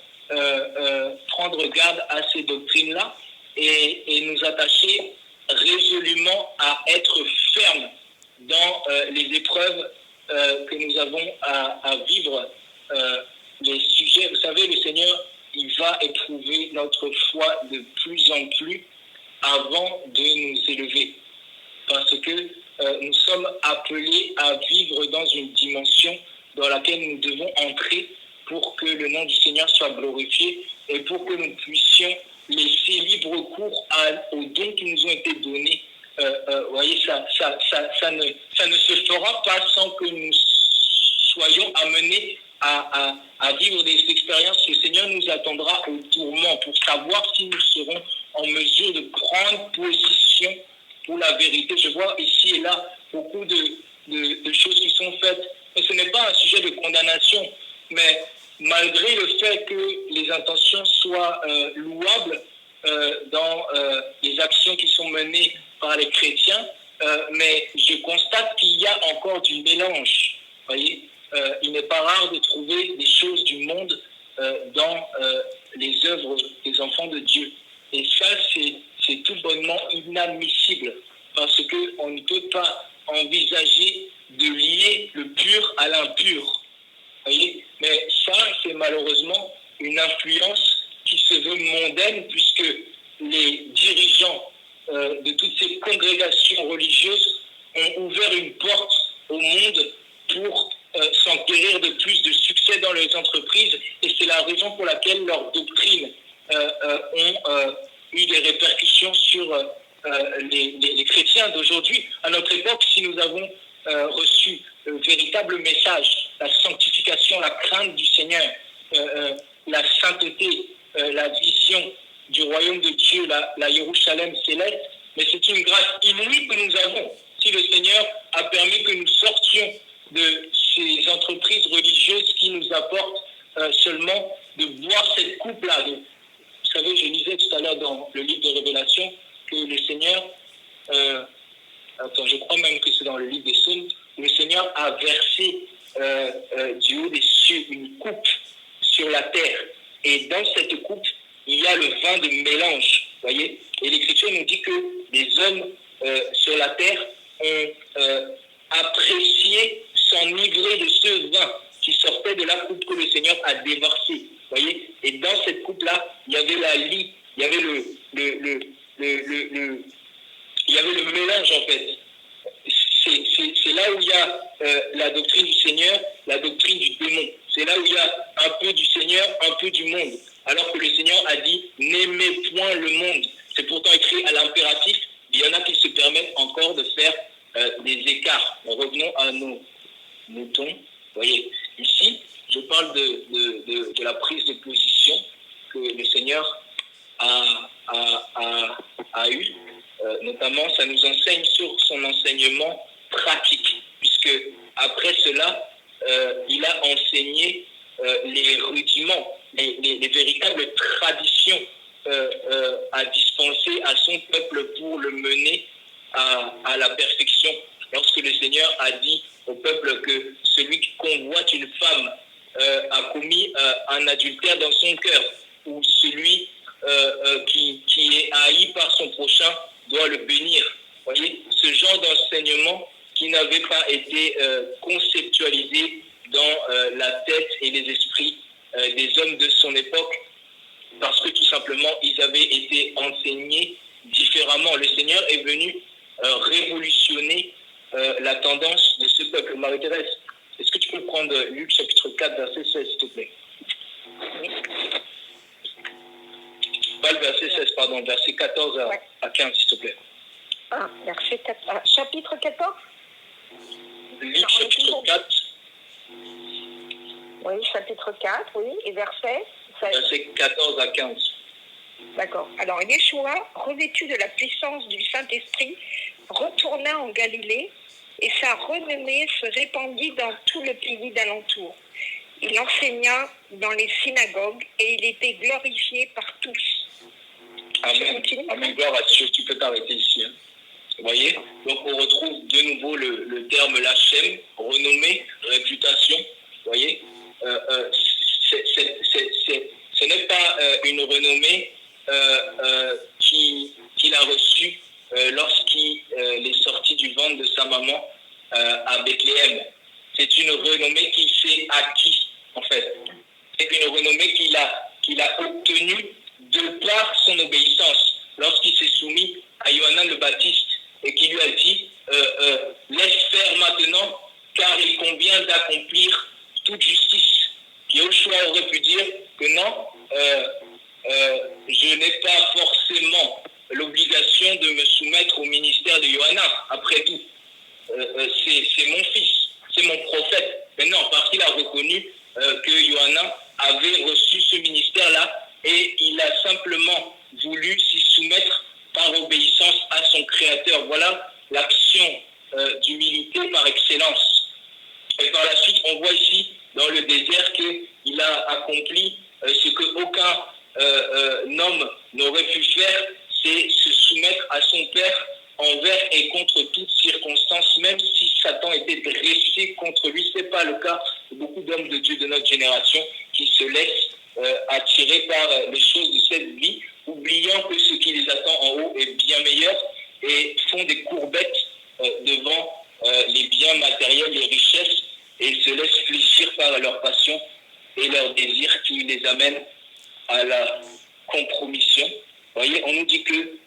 [SPEAKER 1] prendre garde à ces doctrines-là et nous attacher résolument à être fermes dans les épreuves que nous avons à vivre. Les sujets, vous savez, le Seigneur, il va éprouver notre foi de plus en plus avant de nous élever, parce que nous sommes appelés à vivre dans une dimension dans laquelle nous devons entrer pour que le nom du Seigneur soit glorifié et pour que nous puissions laisser libre cours aux dons qui nous ont été donnés. Voyez, ça ne se fera pas sans que nous soyons amenés à vivre des expériences. Le Seigneur nous attendra au tourment pour savoir si nous serons en mesure de prendre position pour la vérité. Je vois ici et là beaucoup de choses qui sont faites. Et ce n'est pas un sujet de condamnation, mais malgré le fait que les intentions soient louables dans les actions qui sont menées par les chrétiens, mais je constate qu'il y a encore du mélange. Voyez, il n'est pas rare de trouver des choses du monde dans les œuvres des enfants de Dieu. Et ça, c'est tout bonnement inadmissible, parce qu'on ne peut pas envisager de lier le pur à l'impur. Voyez, mais ça, c'est malheureusement une influence qui se veut mondaine, puisque les dirigeants de toutes ces congrégations religieuses ont ouvert une porte au monde pour s'enquérir de plus de succès dans les entreprises, et c'est la raison pour laquelle leurs doctrines ont eu des répercussions sur les chrétiens d'aujourd'hui. À notre époque, si nous avons reçu le véritable message, la sanctification, la crainte du Seigneur, la sainteté, la vision du royaume de Dieu, la Jérusalem céleste, mais c'est une grâce inouïe que nous avons. Si le Seigneur a permis que nous sortions de ces entreprises religieuses qui nous apportent seulement de boire cette coupe-là. Vous savez, je lisais tout à l'heure dans le livre de Révélation que le Seigneur, je crois même que c'est dans le livre des Psaumes, le Seigneur a versé du haut des cieux une coupe sur la terre. Et dans cette coupe, il y a le vin de mélange, voyez. Et l'Écriture nous dit que les hommes sur la terre ont apprécié s'enivrer de ce vin qui sortait de la coupe que le Seigneur a déversée. Voyez? Et dans cette coupe-là, il y avait la lie, il y avait il y avait le mélange en fait. C'est là où il y a la doctrine du Seigneur, la doctrine du démon. C'est là où il y a un peu du Seigneur, un peu du monde. Alors que le Seigneur a dit « N'aimez point le monde ». C'est pourtant écrit à l'impératif. Il y en a qui se permettent encore de faire des écarts. Revenons à nos moutons. Vous voyez, ici, je parle de la prise de position que le Seigneur a eue. Notamment, ça nous enseigne sur son enseignement pratique, puisque après cela, il a enseigné les rudiments, les véritables traditions à dispenser à son peuple pour le mener à la perfection. Lorsque le Seigneur a dit au peuple que celui qui convoite une femme a commis un adultère dans son cœur, ou celui qui est haï par son prochain doit le bénir. Voyez, ce genre d'enseignement qui n'avait pas été conceptualisé dans la tête et les esprits des hommes de son époque, parce que tout simplement, ils avaient été enseignés différemment. Le Seigneur est venu révolutionner la tendance de ce peuple. Marie-Thérèse, est-ce que tu peux prendre Luc chapitre 4, verset 16, s'il te plaît? Pas le verset 16, pardon, verset 14 à 15, s'il te plaît.
[SPEAKER 2] Ah, verset 4, chapitre 14?
[SPEAKER 1] Luc chapitre 4.
[SPEAKER 2] Oui, chapitre 4, oui, et verset 16.
[SPEAKER 1] Verset 14 à 15.
[SPEAKER 2] D'accord. Alors, Yeshua, revêtu de la puissance du Saint-Esprit, retourna en Galilée et sa renommée se répandit dans tout le pays d'alentour. Il enseigna dans les synagogues et il était glorifié par tous.
[SPEAKER 1] Amen. Amen. Gloire à Dieu. Tu peux t'arrêter ici. Hein. Vous voyez? Donc, on retrouve de nouveau le terme lachem, renommée, réputation. Vous voyez? Ce n'est pas une renommée qu'il a reçue lorsqu'il est sorti du ventre de sa maman à Bethléem. C'est une renommée qui s'est acquise, en fait. C'est une renommée qu'il a obtenue de par son obéissance lorsqu'il s'est soumis à Yohanan le Baptiste et qui lui a dit laisse faire maintenant car il convient d'accomplir toute justice. Yoshua aurait pu dire que non, je n'ai pas forcément l'obligation de me soumettre au ministère de Yohanan. Après tout, c'est mon fils, c'est mon prophète. Mais non, parce qu'il a reconnu que Yohanan avait reçu ce ministère-là et il a simplement voulu s'y soumettre par obéissance à son Créateur. Voilà l'action d'humilité par excellence. Et par la suite, on voit ici dans le désert qu'il a accompli ce qu'aucun homme n'aurait pu faire, c'est se soumettre à son Père envers et contre toutes circonstances, même si Satan était dressé contre lui. Ce n'est pas le cas de beaucoup d'hommes de Dieu de notre génération qui se laissent attirer par les choses de cette vie, oubliant que ce qui les attend en haut est bien meilleur et font des courbettes devant les biens matériels, les richesses, et se laissent fléchir par leur passion et leur désir qui les amènent à la compromission. Vous voyez, on nous dit que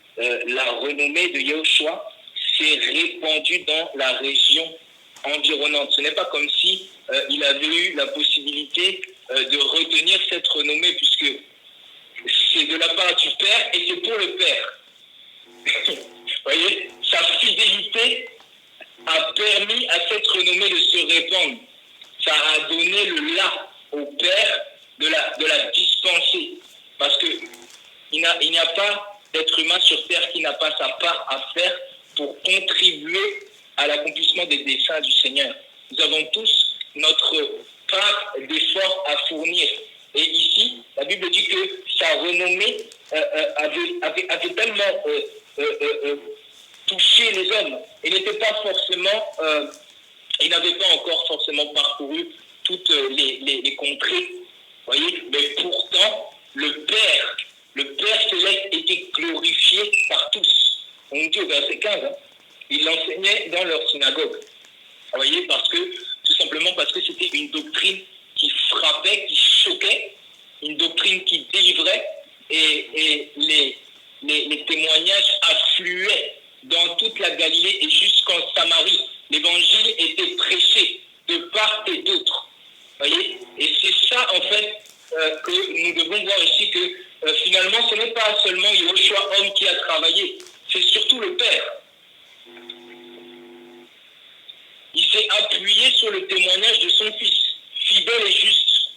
[SPEAKER 1] la renommée de Yahushua s'est répandue dans la région environnante. Ce n'est pas comme si il avait eu la possibilité de retenir cette renommée, puisque c'est de la part du Père et c'est pour le Père. Vous voyez, sa fidélité a permis à cette renommée de se répandre. Ça a donné le là au Père de la dispenser. Parce qu'il n'y a pas d'être humain sur terre qui n'a pas sa part à faire pour contribuer à l'accomplissement des desseins du Seigneur. Nous avons tous notre part d'effort à fournir. Et ici, la Bible dit que sa renommée avait tellement touché les hommes. Il n'était pas forcément, il n'avait pas encore forcément parcouru toutes les contrées. Voyez, mais pourtant, le Père céleste était glorifié par tous. On nous dit au verset 15, Ils l'enseignaient dans leur synagogue. Vous voyez, tout simplement parce que c'était une doctrine qui frappait, qui choquait, une doctrine qui délivrait, et les témoignages affluaient dans toute la Galilée et jusqu'en Samarie. L'évangile était prêché de part et d'autre. Voyez, et c'est ça en fait que nous devons voir ici, que finalement ce n'est pas seulement Yahushua homme qui a travaillé, c'est surtout le Père. Il s'est appuyé sur le témoignage de son Fils, fidèle et juste,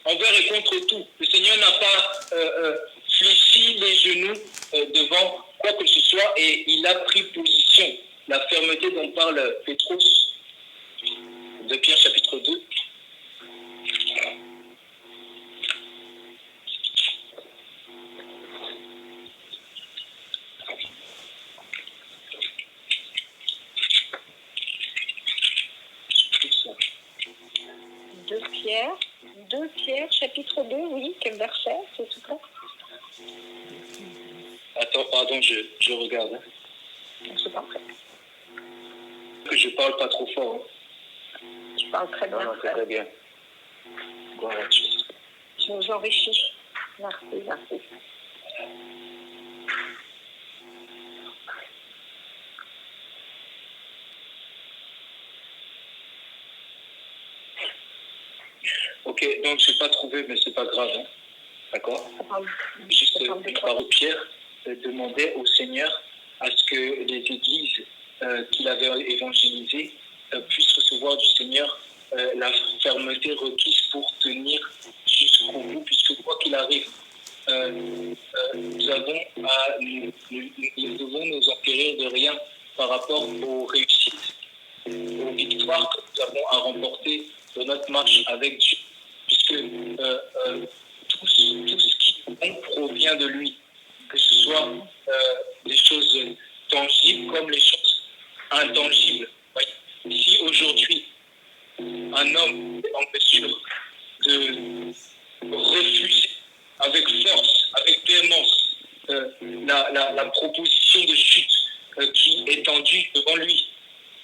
[SPEAKER 1] envers et contre tout. Le Seigneur n'a pas fléchi les genoux devant quoi que ce soit, et il a pris position. La fermeté dont parle Pétrus, de Pierre chapitre 2.
[SPEAKER 2] Pierre, chapitre 2, oui, quel verset, s'il te plaît?
[SPEAKER 1] Attends, pardon, je regarde. Hein.
[SPEAKER 2] Je t'en prie.
[SPEAKER 1] Que je parle pas trop fort. Hein.
[SPEAKER 2] Tu parles très bien.
[SPEAKER 1] Non, c'est très bien. Voilà.
[SPEAKER 2] Tu nous enrichis. Merci.
[SPEAKER 1] Ok, donc je n'ai pas trouvé, mais c'est pas grave. Hein. D'accord. Juste une parole. Pierre demandait au Seigneur à ce que les églises qu'il avait évangélisées puissent recevoir du Seigneur la fermeté requise pour tenir jusqu'au bout, puisque quoi qu'il arrive, nous devons nous enquérir de rien par rapport aux réussites, aux victoires que nous avons à remporter dans notre marche avec Dieu, puisque tout ce qui provient de lui, que ce soit des choses tangibles comme les choses intangibles. Si aujourd'hui un homme est en mesure de refuser avec force, avec véhémence la proposition de chute qui est tendue devant lui,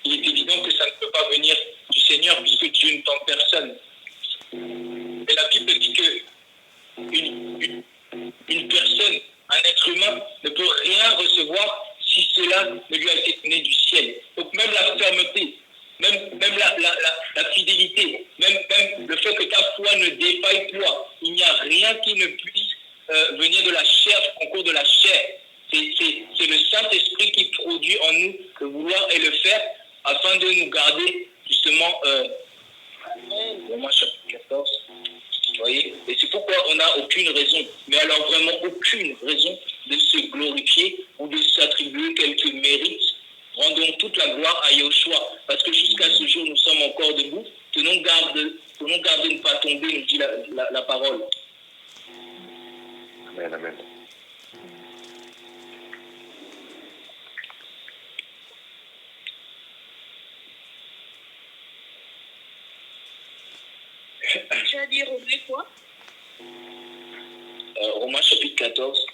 [SPEAKER 1] il est évident que ça ne peut pas venir du Seigneur, puisque Dieu ne tente personne. Et la Bible dit que une personne, un être humain, ne peut rien recevoir si cela ne lui a été donné du ciel. Donc même la fermeté, même la fidélité, même le fait que ta foi ne défaille point, il n'y a rien qui ne puisse venir de la chair, du concours de la chair. C'est le Saint-Esprit qui produit en nous le vouloir et le faire, afin de nous garder justement Romains chapitre 14. Vous voyez, et c'est pourquoi on n'a aucune raison, mais alors vraiment aucune raison de se glorifier ou de s'attribuer quelques mérites. Rendons toute la gloire à Yahushua, parce que jusqu'à ce jour, nous sommes encore debout. Tenons garde de ne pas tomber, nous dit la parole.
[SPEAKER 4] Amen, amen.
[SPEAKER 3] Tu as dit Romains quoi?
[SPEAKER 1] Romains chapitre 14.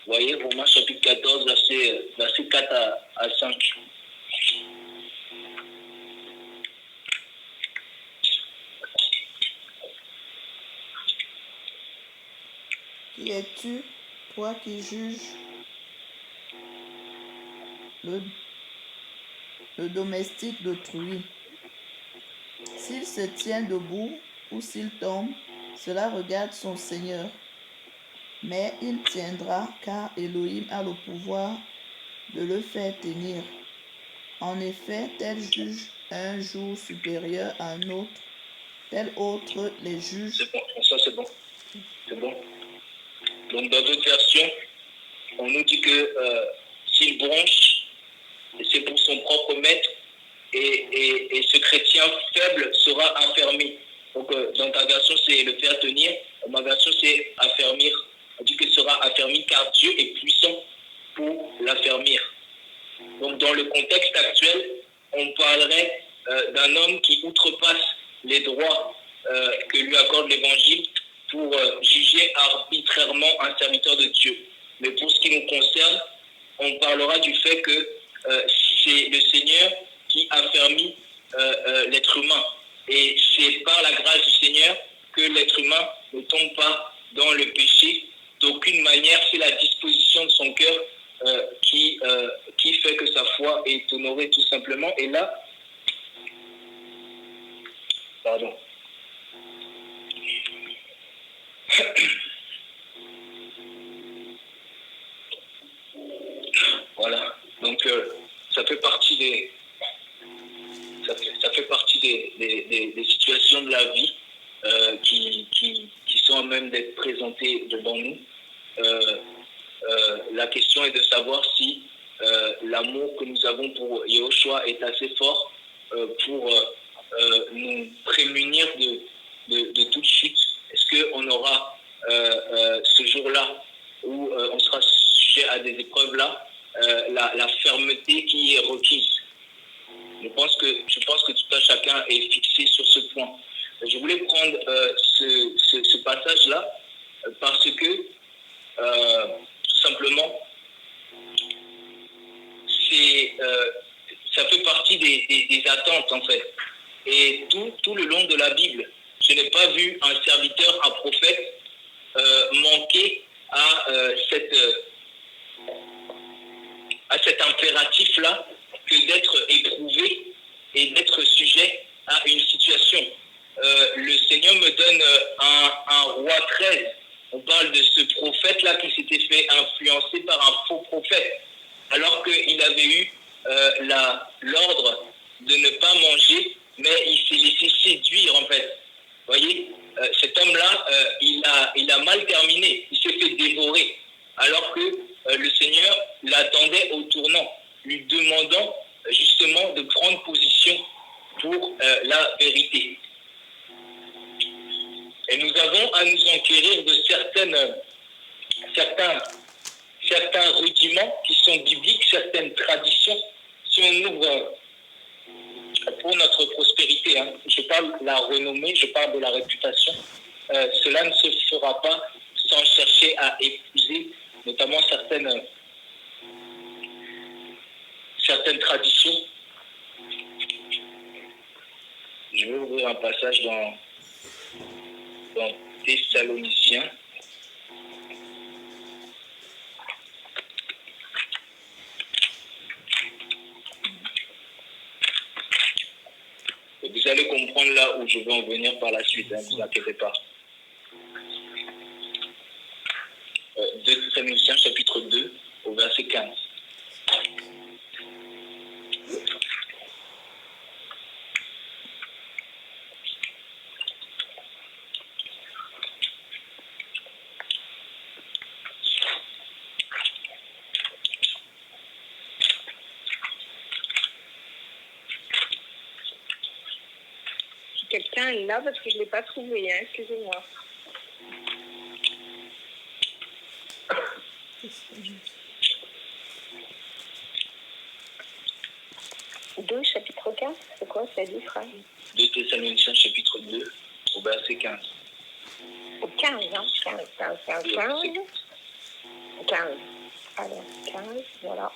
[SPEAKER 1] Vous voyez, Romains chapitre 14, verset 4 à 5.
[SPEAKER 5] Qui es-tu, toi qui juges le domestique d'autrui? S'il se tient debout ou s'il tombe, cela regarde son Seigneur. Mais il tiendra, car Elohim a le pouvoir de le faire tenir. En effet, tel juge un jour supérieur à un autre, tel autre les juge.
[SPEAKER 1] C'est bon, ça c'est bon. C'est bon. Donc dans d'autres versions, on nous dit que s'il bronche, c'est pour son propre maître, et ce chrétien faible sera affermi. Donc dans ta version, c'est le faire tenir. Dans ma version, c'est affermir. On dit qu'il sera affermi car Dieu est puissant pour l'affermir. Donc dans le contexte actuel, on parlerait d'un homme qui outrepasse les droits que lui accorde l'Évangile pour juger arbitrairement un serviteur de Dieu. Mais pour ce qui nous concerne, on parlera du fait que c'est le Seigneur qui affermit l'être humain. Et c'est par la grâce du Seigneur que l'être humain ne tombe pas dans le péché. D'aucune manière, c'est la disposition de son cœur qui fait que sa foi est honorée tout simplement. Et là, pardon. Voilà. Donc, ça fait partie des situations de la vie qui sont à même d'être présentées devant nous. La question est de savoir si l'amour que nous avons pour Yahushua est assez fort pour nous prémunir de toute chute. Est-ce qu'on aura ce jour-là où on sera sujet à des épreuves-là, la fermeté qui est requise? Je pense que tout à chacun est fixé sur ce point. Je voulais prendre ce passage-là parce que tout simplement, ça fait partie des attentes en fait. Et tout le long de la Bible, je n'ai pas vu un serviteur, un prophète manquer à cet impératif-là que d'être éprouvé et d'être sujet à une situation. Le Seigneur me donne un roi 13. On parle de ce prophète-là qui s'était fait influencer par un faux prophète, alors qu'il avait eu l'ordre de ne pas manger, mais il s'est laissé séduire en fait. Vous voyez, cet homme-là, il a mal terminé, il s'est fait dévorer, alors que le Seigneur l'attendait au tournant, lui demandant justement de prendre position pour la vérité. Et nous avons à nous enquérir de certains rudiments qui sont bibliques, certaines traditions, si on ouvre pour notre prospérité. Hein. Je parle de la renommée, je parle de la réputation. Cela ne se fera pas sans chercher à épouser notamment certaines traditions. Je vais ouvrir un passage dans Thessaloniciens. Et vous allez comprendre là où je vais en venir par la suite, hein, ne vous inquiétez pas. 2 Thessaloniciens chapitre 2 au verset 15.
[SPEAKER 2] Quelqu'un est là parce que je ne l'ai pas trouvé, hein, excusez-moi. Deux, chapitre 15, c'est quoi ça dit, frère?
[SPEAKER 1] 2 Thessaloniciens chapitre 2 au verset 15.
[SPEAKER 2] Au 15, hein, 15. 15. Alors, 15, voilà.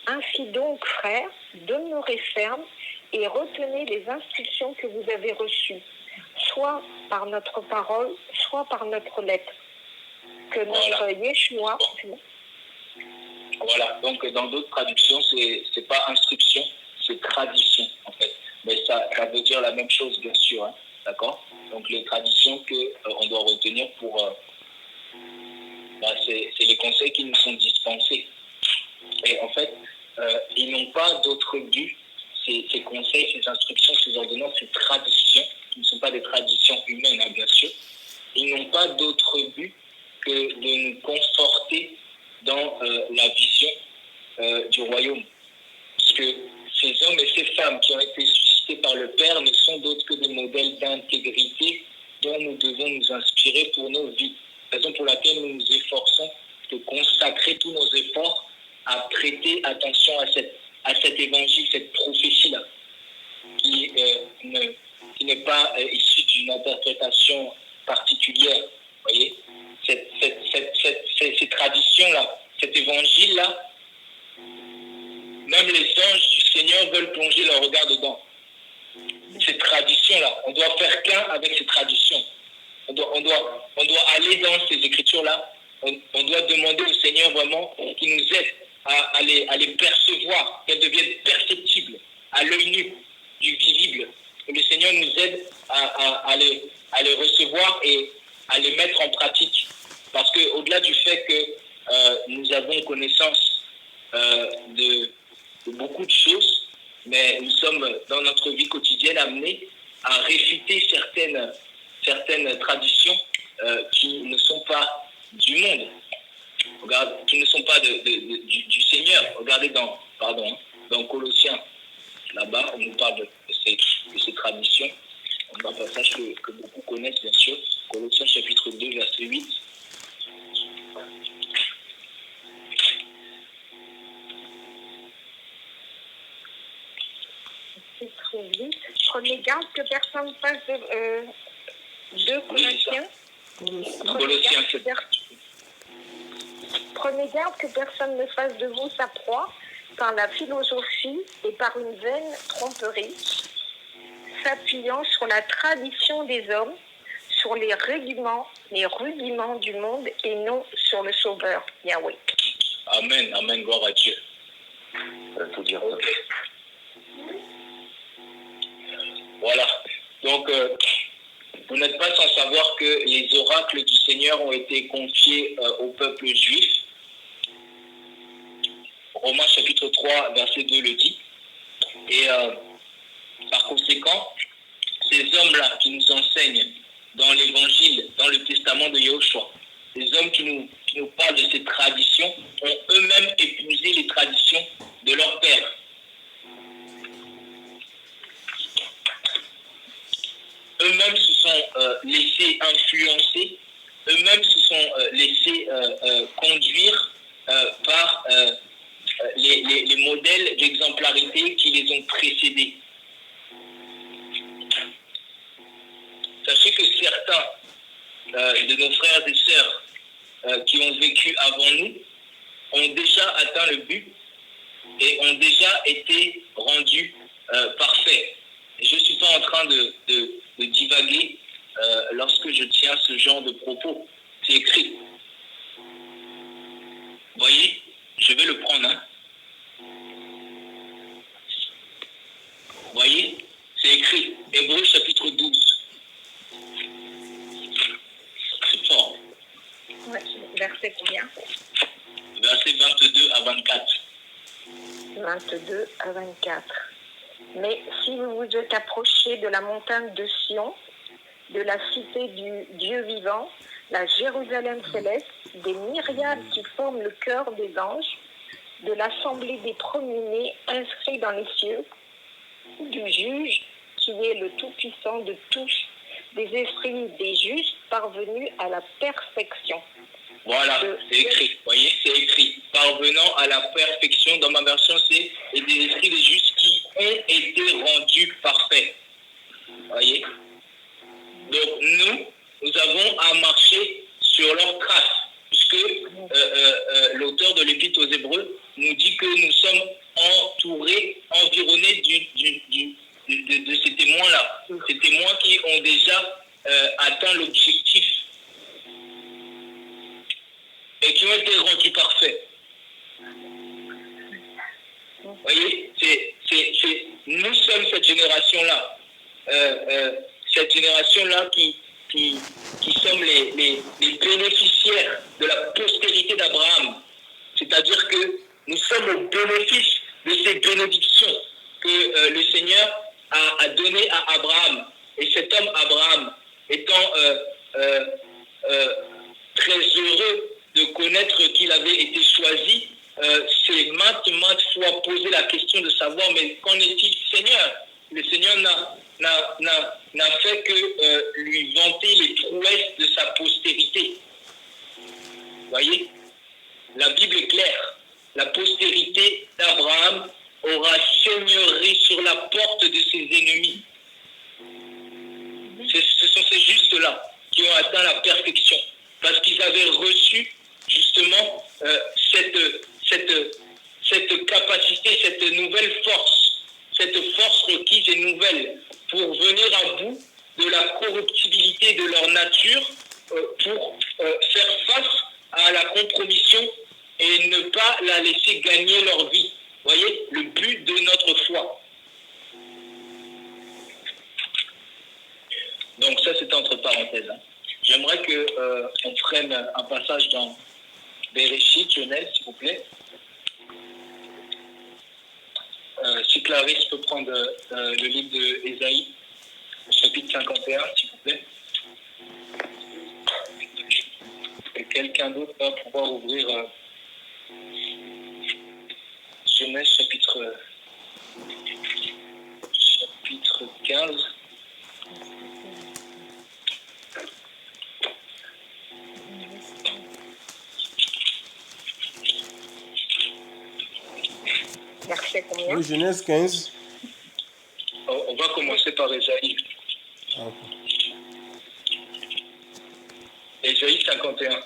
[SPEAKER 2] Ainsi donc, frères, demeurez fermes et retenez les instructions que vous avez reçues, soit par notre parole, soit par notre lettre. Que notre Yeshua...
[SPEAKER 1] Voilà, donc dans d'autres traductions, c'est pas instruction, c'est tradition en fait. Mais ça veut dire la même chose, bien sûr, hein, d'accord? Donc les traditions qu'on doit retenir pour... c'est les conseils qui nous sont dispensés. Et en fait, ils n'ont pas d'autre but, ces conseils, ces instructions, ces ordonnances, ces traditions, qui ne sont pas des traditions humaines, hein, bien sûr, ils n'ont pas d'autre but que de nous conforter dans la vision du royaume. Parce que ces hommes et ces femmes qui ont été suscités par le Père ne sont d'autres que des modèles d'intégrité dont nous devons nous inspirer pour nos vies. Raison pour laquelle nous nous efforçons de consacrer tous nos efforts à prêter attention à cet évangile, cette prophétie-là, qui n'est pas issue une interprétation particulière. Vous voyez, ces traditions-là, cet évangile-là, même les anges du Seigneur veulent plonger leur regard dedans. Ces traditions-là, on doit faire qu'un avec ces traditions. On doit aller dans ces écritures-là. On doit demander au Seigneur vraiment qu'il nous aide à les percevoir, qu'elles deviennent perceptibles à l'œil nu du visible. Que le Seigneur nous aide à les recevoir et à les mettre en pratique. Parce qu'au-delà du fait que nous avons connaissance de beaucoup de choses, mais nous sommes dans notre vie quotidienne amenés à réfuter certaines traditions qui ne sont pas du monde, qui ne sont pas du Seigneur. Regardez dans Colossiens, là-bas, on nous parle de ces traditions. On a un passage que beaucoup connaissent, bien sûr. Colossiens chapitre 2, verset 8.
[SPEAKER 2] Prenez garde que personne passe de Colossiens. Prenez garde que personne ne fasse de vous sa proie par la philosophie et par une vaine tromperie, s'appuyant sur la tradition des hommes, sur les rudiments du monde et non sur le Sauveur, Yahweh.
[SPEAKER 1] Amen, amen, gloire à Dieu. Tout dire. Voilà. Donc, vous n'êtes pas sans savoir que les oracles du Seigneur ont été confiés au peuple juif. Romains chapitre 3, verset 2 le dit. Et par conséquent, ces hommes-là qui nous enseignent dans l'évangile, dans le testament de Yahushua, les hommes qui nous parlent de ces traditions, ont eux-mêmes épousé les traditions de leur père. Eux-mêmes se sont laissés influencer, eux-mêmes se sont laissés conduire par les modèles d'exemplarité qui les ont précédés. Sachez que certains de nos frères et sœurs qui ont vécu avant nous ont déjà atteint le but et ont déjà été rendus parfaits. Je ne suis pas en train de divaguer lorsque je tiens ce genre de propos. C'est écrit. Vous voyez, je vais le prendre. Hein. Vous voyez, c'est écrit. Hébreux chapitre 12. C'est fort.
[SPEAKER 2] Ouais, verset combien?
[SPEAKER 1] Verset 22 à 24.
[SPEAKER 2] 22 à 24. Mais si vous vous êtes approchés de la montagne de Sion, de la cité du Dieu vivant, la Jérusalem céleste, des myriades qui forment le cœur des anges, de l'assemblée des premiers-nés inscrits dans les cieux, du juge qui est le tout-puissant de tous, des esprits des justes parvenus à la perfection.
[SPEAKER 1] Voilà, c'est écrit. Vous voyez, c'est écrit. Parvenant à la perfection, dans ma version, c'est des esprits des justes qui ont été rendus parfaits. Vous voyez? Donc, nous avons à marcher sur leurs traces, puisque l'auteur de l'Épître aux Hébreux nous dit que nous sommes entourés, environnés de ces témoins-là. Ces témoins qui ont déjà atteint l'objectif et qui ont été rendus parfaits. Vous voyez, nous sommes cette génération-là. Cette génération-là qui sommes les bénéficiaires de la postérité d'Abraham. C'est-à-dire que nous sommes au bénéfice de ces bénédictions que le Seigneur a données à Abraham. Et cet homme Abraham, étant très heureux de connaître qu'il avait été choisi, s'est maintes fois posé la question de savoir, mais qu'en est-il, Seigneur? Le Seigneur n'a fait que lui vanter les prouesses de sa postérité. Vous voyez? La Bible est claire. La postérité d'Abraham aura seigneuré sur la porte de ses ennemis. Ce sont ces justes-là qui ont atteint la perfection. Parce qu'ils avaient reçu justement cette capacité, cette nouvelle force, cette force requise et nouvelle pour venir à bout de la corruptibilité de leur nature, pour faire face à la compromission et ne pas la laisser gagner leur vie. Vous voyez, le but de notre foi. Donc ça, c'est entre parenthèses. J'aimerais qu'on prenne un passage dans Bereshit, Genèse, s'il vous plaît. Si Clarisse peut prendre le livre de Ésaïe, chapitre 51, s'il vous plaît. Et quelqu'un d'autre va pouvoir ouvrir Genèse, chapitre 15.
[SPEAKER 2] Verset combien?
[SPEAKER 4] Oui, Genèse 15.
[SPEAKER 1] On va commencer par Ésaïe.
[SPEAKER 4] Ah, ok.
[SPEAKER 1] Ésaïe 51.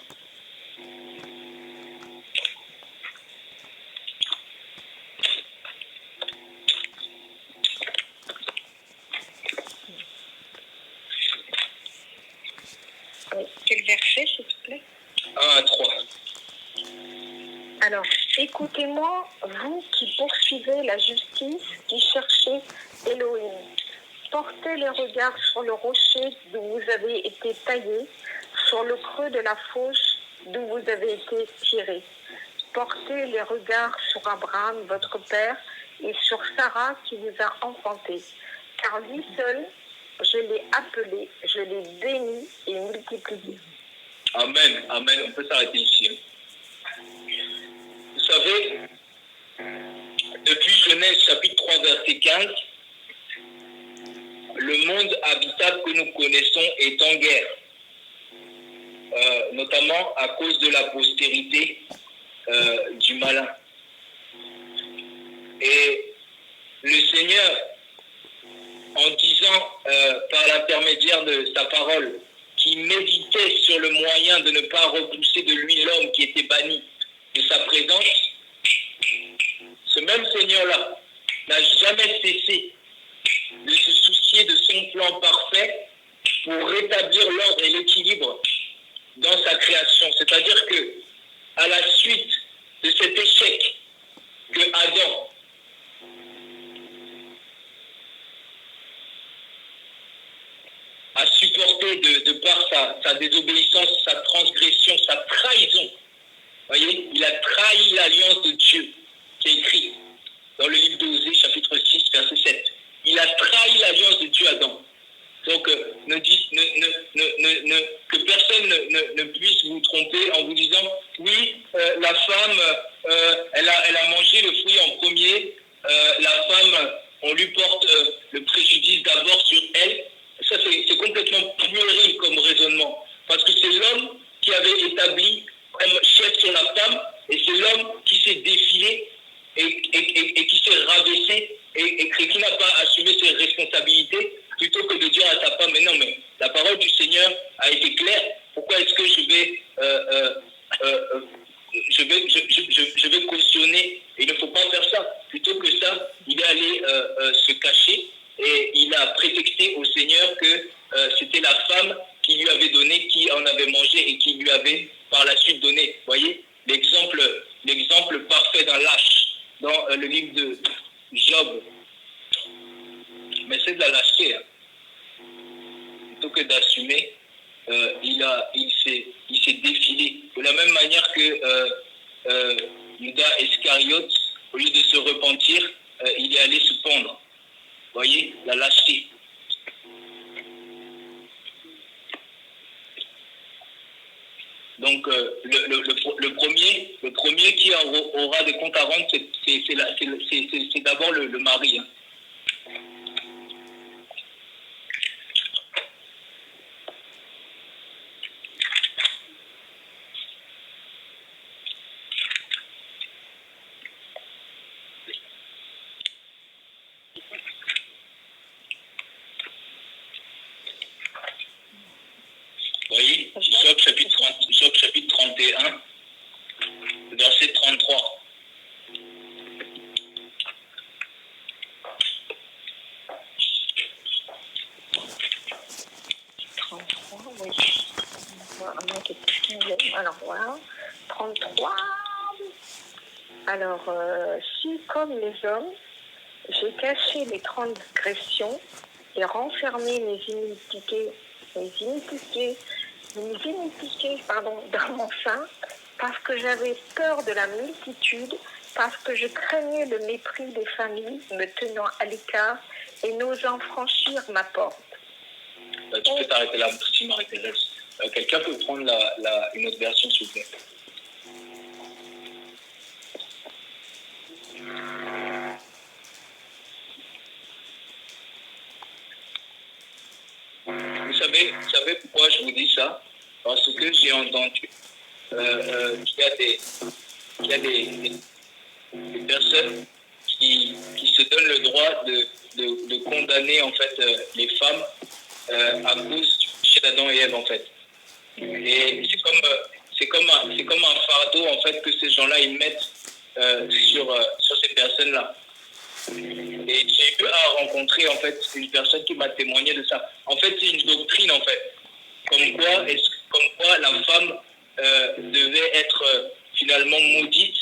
[SPEAKER 2] Quel verset, s'il te plaît?
[SPEAKER 1] 1 à 3.
[SPEAKER 2] Alors, écoutez-moi, vous qui poursuivez la justice, qui cherchez Elohim. Portez les regards sur le rocher d'où vous avez été taillé, sur le creux de la fosse d'où vous avez été tiré. Portez les regards sur Abraham, votre père, et sur Sarah qui vous a enfanté. Car lui seul, je l'ai appelé, je l'ai béni et multiplié.
[SPEAKER 1] Amen, amen. On peut s'arrêter ici. Vous savez, depuis Genèse chapitre 3, verset 15, le monde habitable que nous connaissons est en guerre, notamment à cause de la postérité du malin. Et le Seigneur, en disant par l'intermédiaire de sa parole, qu'il méditait sur le moyen de ne pas repousser de lui l'homme qui était banni de sa présence, ce même Seigneur-là n'a jamais cessé de se soucier de son plan parfait pour rétablir l'ordre et l'équilibre dans sa création. C'est-à-dire que, à la suite de cet échec que Adam a supporté de par sa désobéissance, sa transgression, sa trahison, voyez, il a trahi l'alliance de Dieu, qui est écrit dans le livre d'Osée, chapitre 6, verset 7. Il a trahi l'alliance de Dieu Adam. Donc, que personne ne puisse vous tromper en vous disant, oui, la femme, elle a mangé le fruit en premier, la femme, on lui porte le préjudice d'abord sur elle. Ça, c'est complètement puéril comme raisonnement. Parce que c'est l'homme qui avait établi comme chef sur la femme, et c'est l'homme qui s'est défilé et qui s'est rabaissé et qui n'a pas assumé ses responsabilités, plutôt que de dire à sa femme, mais non, mais la parole du Seigneur a été claire, pourquoi est-ce que je vais cautionner? Il ne faut pas faire ça. Plutôt que ça, il est allé se cacher et il a prétexté au Seigneur que c'était la femme qui lui avait donné, qui en avait mangé et qui lui avait par la suite donné. Vous voyez, l'exemple parfait d'un lâche dans le livre de Job. Mais c'est de la lâcheté. Hein. Plutôt que d'assumer, il s'est défilé. De la même manière que Judas Iscariote, au lieu de se repentir, il est allé se pendre. Vous voyez, la lâcheté. Donc, le premier qui aura des comptes à rendre, c'est d'abord le mari. Hein. Job chapitre 31, verset 33.
[SPEAKER 2] Oui. Alors voilà, 33. Alors, si comme les hommes, j'ai caché mes transgressions et renfermé mes iniquités, dans mon sein, parce que j'avais peur de la multitude, parce que je craignais le mépris des familles me tenant à l'écart et n'osant franchir ma porte.
[SPEAKER 1] Tu peux t'arrêter là, merci Marie-Thérèse. Quelqu'un peut prendre une autre version, s'il vous plaît? Vous savez pourquoi je vous dis ça? Parce que j'ai entendu qu'il y a des personnes qui se donnent le droit de condamner en fait les femmes à cause du péché d'Adam et Ève en fait. Et c'est comme un fardeau en fait que ces gens-là ils mettent sur ces personnes-là. Et j'ai eu à rencontrer en fait une personne qui m'a témoigné de ça. En fait, c'est une doctrine en fait, comme quoi la femme devait être finalement maudite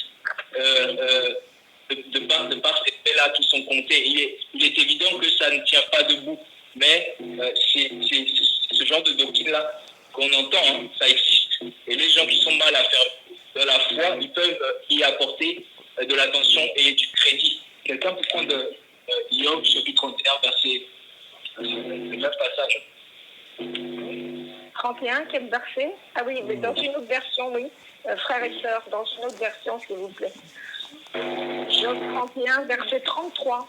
[SPEAKER 1] de par ces faits-là qui sont comptés. Il est évident que ça ne tient pas debout, mais c'est ce genre de doctrine-là qu'on entend, hein, ça existe. Et les gens qui sont mal à faire de la foi, ils peuvent y apporter de l'attention et du crédit. Quelqu'un peut prendre Job, chapitre 31, verset, le même passage.
[SPEAKER 2] 31, quel verset? Ah oui, mais dans une autre version, oui. Frères et sœurs, dans une autre version, s'il vous plaît. Job 31, verset 33.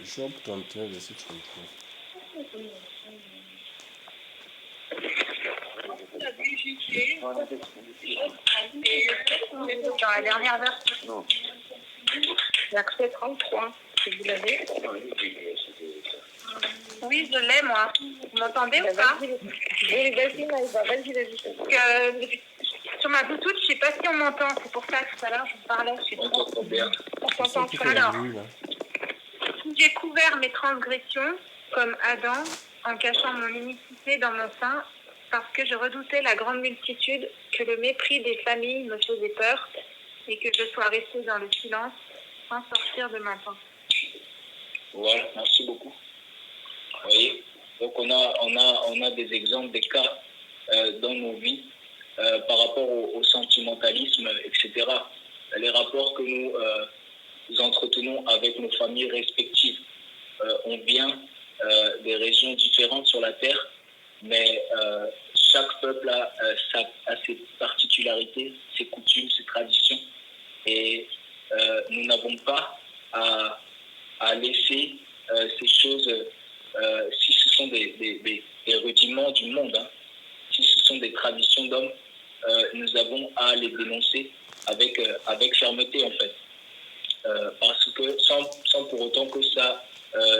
[SPEAKER 4] Job 31, verset 33.
[SPEAKER 2] Dans la dernière version. Verset 33, si vous l'avez.
[SPEAKER 6] Oui, je l'ai, moi. Vous m'entendez ou pas?
[SPEAKER 2] Oui, vas-y, Maïva, vas-y.
[SPEAKER 6] Sur ma Bluetooth, je ne sais pas si on m'entend. C'est pour ça, tout à l'heure, je vous parlais.
[SPEAKER 1] On t'entend bien.
[SPEAKER 6] On s'entend pas. Alors, si j'ai couvert mes transgressions, comme Adam, en cachant mon iniquité dans mon sein, parce que je redoutais la grande multitude, que le mépris des familles me faisait peur, et que je sois restée dans le silence, sans sortir de ma pensée.
[SPEAKER 1] Voilà, merci beaucoup. Vous voyez, donc on a des exemples, des cas dans nos vies par rapport au sentimentalisme, etc. Les rapports que nous entretenons avec nos familles respectives. On vient des régions différentes sur la terre, mais chaque peuple a ses particularités, ses coutumes, ses traditions. Et nous n'avons pas à laisser ces choses, si ce sont des rudiments du monde, hein, si ce sont des traditions d'hommes, nous avons à les dénoncer avec fermeté en fait. Parce que sans pour autant que ça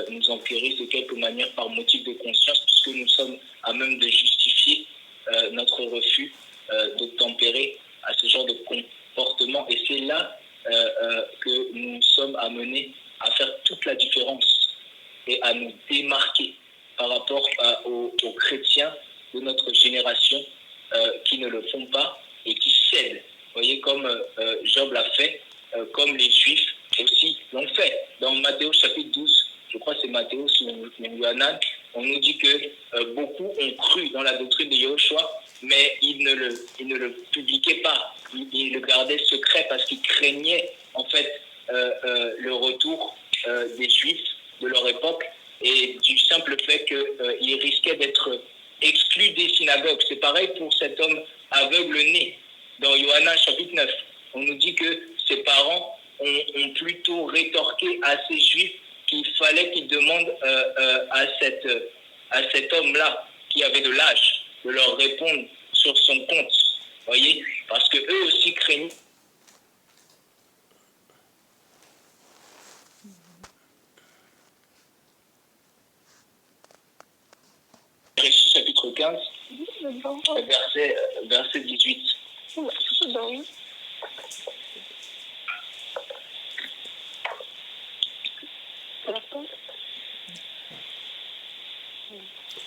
[SPEAKER 1] nous empirisse de quelque manière par motif de conscience, puisque nous sommes à même de justifier notre refus d'obtempérer à ce genre de comportement. Et c'est là que nous sommes amenés à faire toute la différence et à nous démarquer par rapport aux chrétiens de notre génération qui ne le font pas et qui cèdent. Vous voyez, comme Job l'a fait, comme les Juifs aussi l'ont fait. Dans Matthéo chapitre 12, je crois que c'est Matthéo ou Yohanan, on nous dit que beaucoup ont cru dans la doctrine de Yahushua, mais ils ne le publiaient pas. Ils le gardaient secret parce qu'ils craignaient en fait le retour des Juifs de leur époque et du simple fait qu'ils risquaient d'être exclus des synagogues. C'est pareil pour cet homme aveugle-né. Dans Yohanan chapitre 9, on nous dit que ses parents ont plutôt rétorqué à ces Juifs qu'il fallait qu'ils demandent à cet homme-là, qui avait de l'âge, de leur répondre sur son compte. Voyez, parce que eux aussi craignaient. 15, verset 18.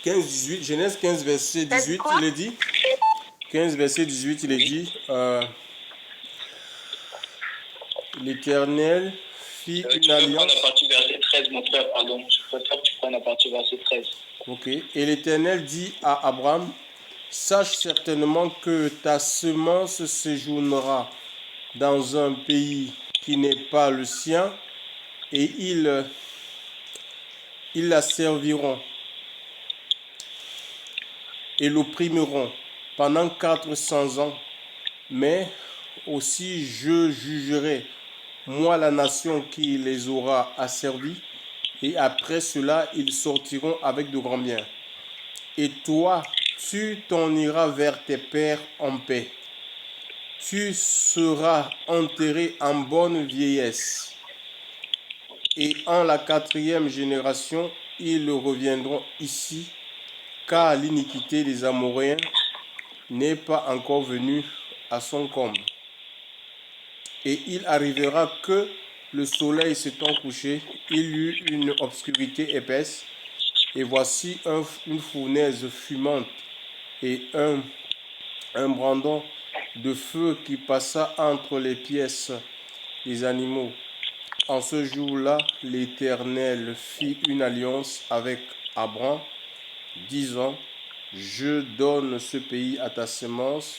[SPEAKER 4] 15-18, Genèse 15, verset 18, il est dit. 15, verset 18, il est dit. L'Éternel fit une
[SPEAKER 1] Tu peux prendre
[SPEAKER 4] alliance.
[SPEAKER 1] la partie verset 13, mon frère, pardon. Je préfère que tu prennes la partie verset 13.
[SPEAKER 4] Ok. Et l'Éternel dit à Abraham, sache certainement que ta semence séjournera dans un pays qui n'est pas le sien, et ils la serviront et l'opprimeront pendant 400 ans. Mais aussi je jugerai, moi, la nation qui les aura asservis, et après cela, ils sortiront avec de grands biens. Et toi, tu t'en iras vers tes pères en paix. Tu seras enterré en bonne vieillesse. Et en la 4e génération, ils reviendront ici, car l'iniquité des Amoréens n'est pas encore venue à son comble. Et il arrivera que le soleil s'étant couché, il y eut une obscurité épaisse, et voici une fournaise fumante et un brandon de feu qui passa entre les pièces des animaux. En ce jour-là, l'Éternel fit une alliance avec Abraham, disant, je donne ce pays à ta semence,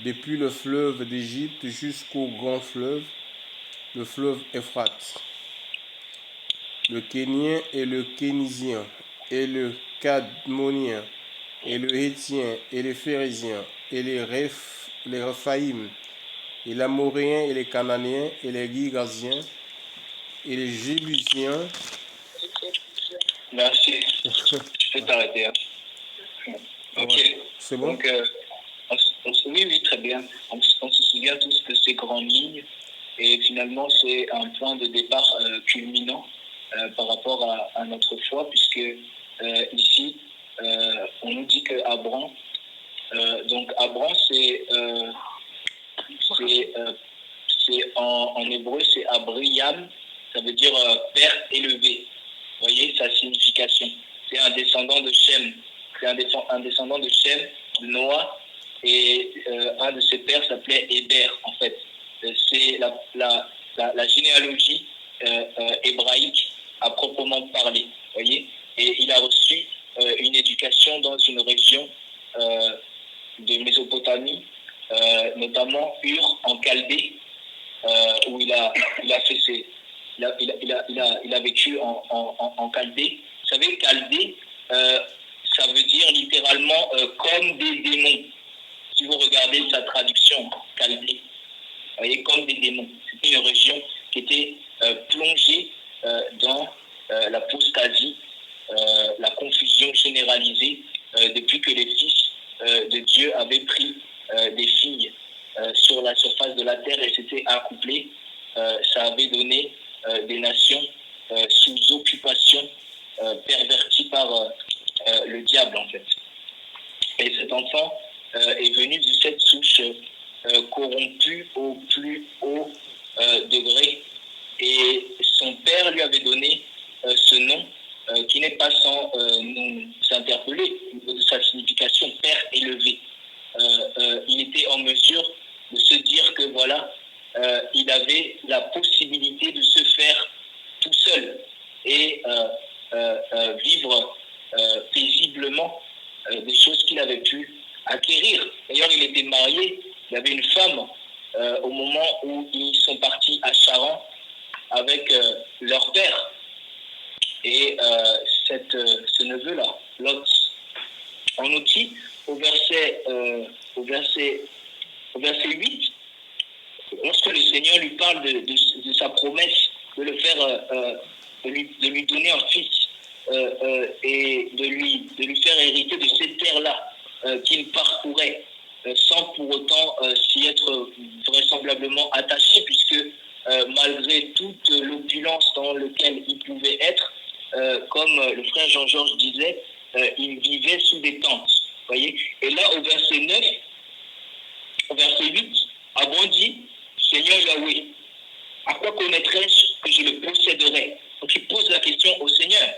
[SPEAKER 4] depuis le fleuve d'Égypte jusqu'au grand fleuve, le fleuve Euphrate. Le Kénien et le Kénisien, et le Cadmonien, et le Hétien, et les Phérésiens, et les Réphaïm, et l'Amoréen, et les Cananéens, et les Girgasiens, et les Jébusiens.
[SPEAKER 1] Merci. Je peux t'arrêter. Hein. Ok.
[SPEAKER 4] Ouais, c'est bon?
[SPEAKER 1] Donc, oui, très bien. On se souvient tous de ces grandes lignes. Et finalement, c'est un point de départ culminant par rapport à notre foi, puisque ici, on nous dit que Abraham, donc Abraham, c'est en hébreu, c'est Abraham, ça veut dire père élevé. Vous voyez sa signification. C'est un descendant de Shem. C'est un descendant de Shem, de Noah, et un de ses pères s'appelait Héber, en fait. C'est la généalogie hébraïque à proprement parler, voyez. Et il a reçu une éducation dans une région de Mésopotamie, notamment Ur en Chaldée, où il a fait ses... Il a vécu en Chaldée. Vous savez, Chaldée, ça veut dire littéralement comme des démons. Si vous regardez sa traduction, Chaldée, vous voyez, comme des démons. C'était une région qui était plongée dans l'apostasie, la confusion généralisée depuis que les fils de Dieu avaient pris des filles sur la surface de la terre et s'étaient accouplés. Ça avait donné des nations sous occupation, perverties par le diable, en fait. Et cet enfant est venu de cette souche corrompue au plus haut degré. Et son père lui avait donné ce nom qui n'est pas sans nous interpeller au niveau de sa signification, père élevé. Il était en mesure de se dire que voilà, il avait la possibilité de se faire tout seul et vivre paisiblement des choses qu'il avait pu acquérir. D'ailleurs, il était marié, il avait une femme au moment où ils sont partis à Charan avec leur père. Et ce neveu-là, Lot, on nous dit au verset 8, lorsque le Seigneur lui parle de sa promesse de le faire, de lui donner un fils et de lui faire hériter de cette terre-là qu'il parcourait sans pour autant s'y être vraisemblablement attaché, puisque malgré toute l'opulence dans laquelle il pouvait être, comme le frère Jean-Georges disait, ils vivaient sous des tentes. Voyez. Et là, au verset 9, au verset 8, Abraham dit, Seigneur Yahweh, à quoi connaîtrais-je que je le posséderais? Donc il pose la question au Seigneur.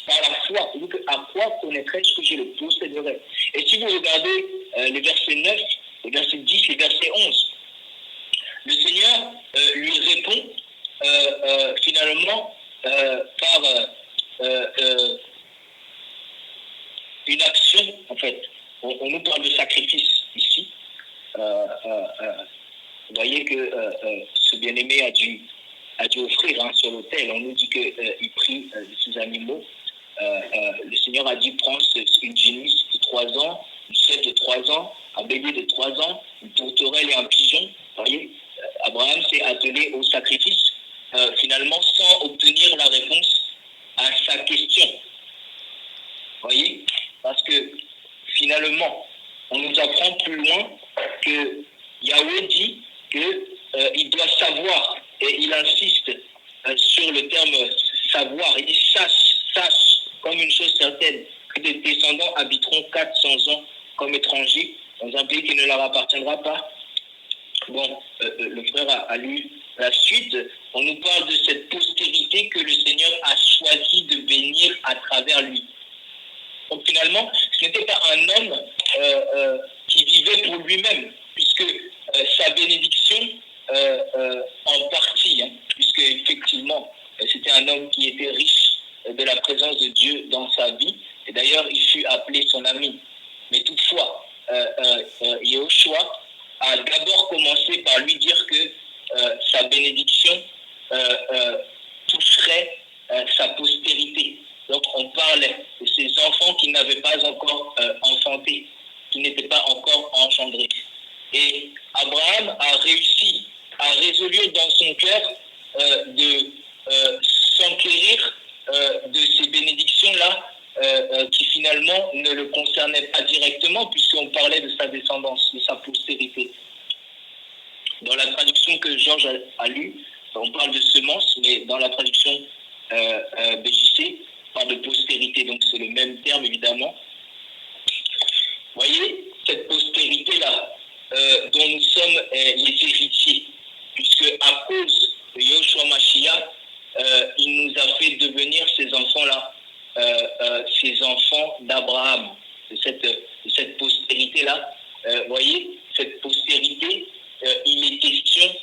[SPEAKER 1] Par la foi, il dit, à quoi connaîtrais-je que je le posséderais? Et si vous regardez les versets 9, les versets 10, les versets 11, le Seigneur lui répond finalement par une action, en fait. On nous parle de sacrifice ici. Vous voyez que ce bien-aimé a dû offrir sur l'autel. On nous dit qu'il prit ces animaux. Le Seigneur a dit prends une génisse de 3 ans, une chèvre de 3 ans, un bélier de 3 ans, une tourterelle et un pigeon. Vous voyez, Abraham s'est attelé au sacrifice, finalement sans obtenir la réponse à sa question. Vous voyez, parce que finalement, on nous apprend plus loin que Yahweh dit qu'il doit savoir, et il insiste sur le terme savoir. Il dit sache, comme une chose certaine, que des descendants habiteront 400 ans comme étrangers dans un pays qui ne leur appartiendra pas. Bon, le frère a lu la suite. On nous parle de cette postérité que le Seigneur a choisi de bénir à travers lui. Donc finalement, ce n'était pas un homme qui vivait pour lui-même, puisque sa bénédiction, en partie, puisque effectivement, c'était un homme qui était riche de la présence de Dieu dans sa vie, et d'ailleurs, il fut appelé son ami. Mais toutefois, Yehoshua a d'abord commencé par lui dire que sa bénédiction toucherait sa postérité. Donc on parlait de ces enfants qui n'avaient pas encore enfanté, qui n'étaient pas encore engendrés. Et Abraham a réussi à résoudre dans son cœur de s'enquérir de ces bénédictions-là qui finalement ne le concernaient pas directement puisqu'on parlait de sa descendance, de sa postérité. Dans la traduction que Georges a lue, on parle de semence, mais dans la traduction BJC, on parle de postérité, donc c'est le même terme évidemment. Vous voyez, cette postérité-là, dont nous sommes les héritiers, puisque à cause de Yahushua Mashiach, il nous a fait devenir ces enfants-là, ces enfants d'Abraham, de cette postérité-là. Voyez, cette postérité, il est question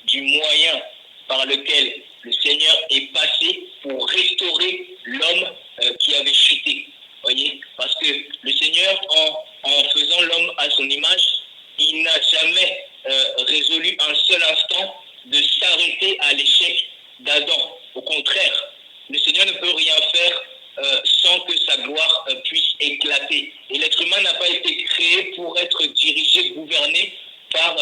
[SPEAKER 1] du moyen par lequel le Seigneur est passé pour restaurer l'homme qui avait chuté. Voyez, parce que le Seigneur, en faisant l'homme à son image, il n'a jamais résolu un seul instant de s'arrêter à l'échec d'Adam. Au contraire, le Seigneur ne peut rien faire sans que sa gloire puisse éclater. Et l'être humain n'a pas été créé pour être dirigé, gouverné par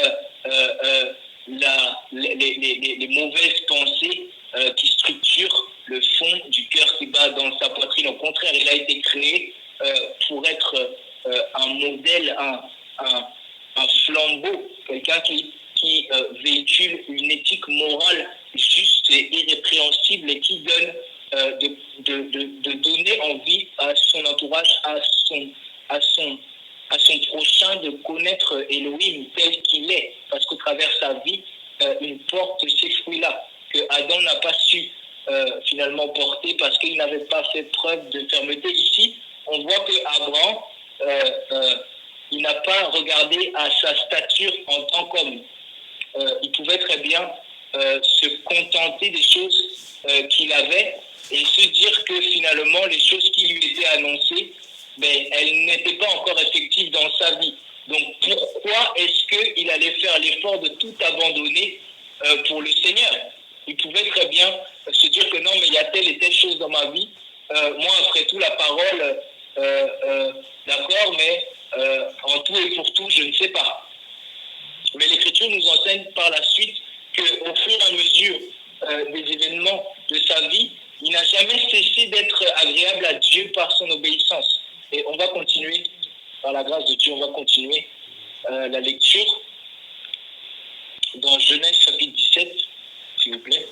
[SPEAKER 1] les mauvaises pensées qui structurent le fond du cœur qui bat dans sa poitrine. Au contraire, il a été créé pour être un modèle, un flambeau, quelqu'un qui véhicule une éthique morale juste et irrépréhensible et qui donne de donner envie à son entourage, à son prochain de connaître Elohim tel qu'il est, parce qu'au travers sa vie, il porte ces fruits-là que Adam n'a pas su finalement porter parce qu'il n'avait pas fait preuve de fermeté. Ici, on voit que Abraham, il n'a pas regardé à sa stature en tant qu'homme. Il pouvait très bien se contenter des choses qu'il avait et se dire que finalement les choses qui lui étaient annoncées, elles n'étaient pas encore effectives dans sa vie. Donc pourquoi est-ce qu'il allait faire l'effort de tout abandonner pour le Seigneur? Il pouvait très bien se dire que non, mais il y a telle et telle chose dans ma vie. Moi, après tout, la parole, d'accord, mais en tout et pour tout, je ne sais pas. Mais l'Écriture nous enseigne par la suite qu'au fur et à mesure des événements de sa vie, il n'a jamais cessé d'être agréable à Dieu par son obéissance. Et on va continuer, par la grâce de Dieu, on va continuer la lecture dans Genèse chapitre 17, s'il vous plaît.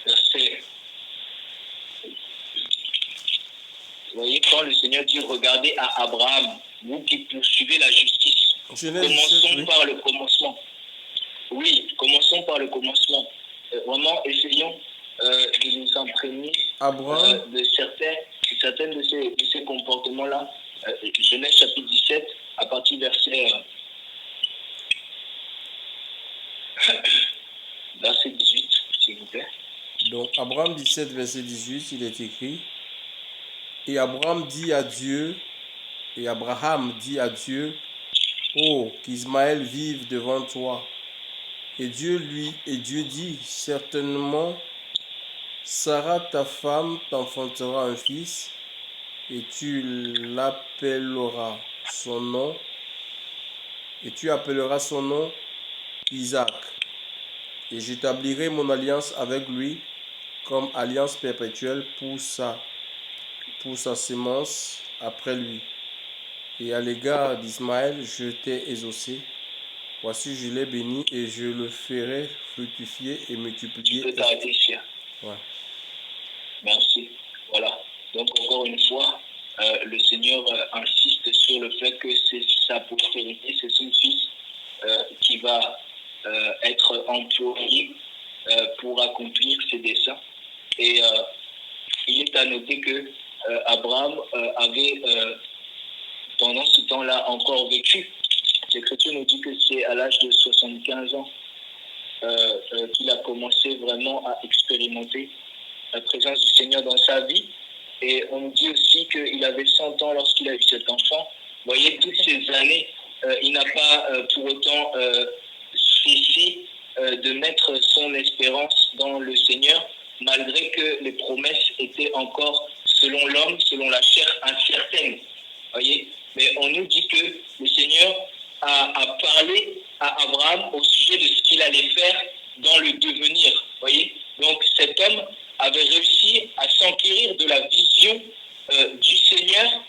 [SPEAKER 1] Verset Vous voyez, quand le Seigneur dit regardez à Abraham, vous qui poursuivez la justice,
[SPEAKER 4] Genèse 17,
[SPEAKER 1] commençons
[SPEAKER 4] oui.
[SPEAKER 1] par le commencement. Oui, commençons par le commencement. Vraiment, essayons de nous imprégner
[SPEAKER 4] Abraham,
[SPEAKER 1] de certains de ces comportements-là. Genèse chapitre 17, à partir verset 18, s'il vous plaît.
[SPEAKER 4] donc Abraham 17, verset 18, il est écrit, et Abraham dit à Dieu, et Abraham dit à Dieu, oh, qu'Ismaël vive devant toi. Et Dieu dit, certainement, Sarah, ta femme, t'enfantera un fils, et tu l'appelleras son nom, Isaac. Et j'établirai mon alliance avec lui comme alliance perpétuelle pour sa sémence après lui. Et à l'égard d'Ismaël, je t'ai exaucé. Voici, je l'ai béni et je le ferai fructifier et multiplier.
[SPEAKER 1] Tu peux t'arrêter ici.
[SPEAKER 4] Ouais.
[SPEAKER 1] Merci. Voilà. Donc, encore une fois, le Seigneur insiste sur le fait que c'est sa postérité, c'est son fils qui va être employé pour accomplir ses desseins. Et il est à noter que Abraham avait pendant ce temps-là encore vécu. L'Écriture nous dit que c'est à l'âge de 75 ans qu'il a commencé vraiment à expérimenter la présence du Seigneur dans sa vie. Et on nous dit aussi qu'il avait 100 ans lorsqu'il a eu cet enfant. Vous voyez, toutes ces années, il n'a pas pour autant cessé de mettre son espérance dans le Seigneur, malgré que les promesses étaient encore, selon l'homme, selon la chair, incertaines. Voyez, mais on nous dit que le Seigneur a parlé à Abraham au sujet de ce qu'il allait faire dans le devenir. Voyez, donc cet homme avait réussi à s'enquérir de la vision du Seigneur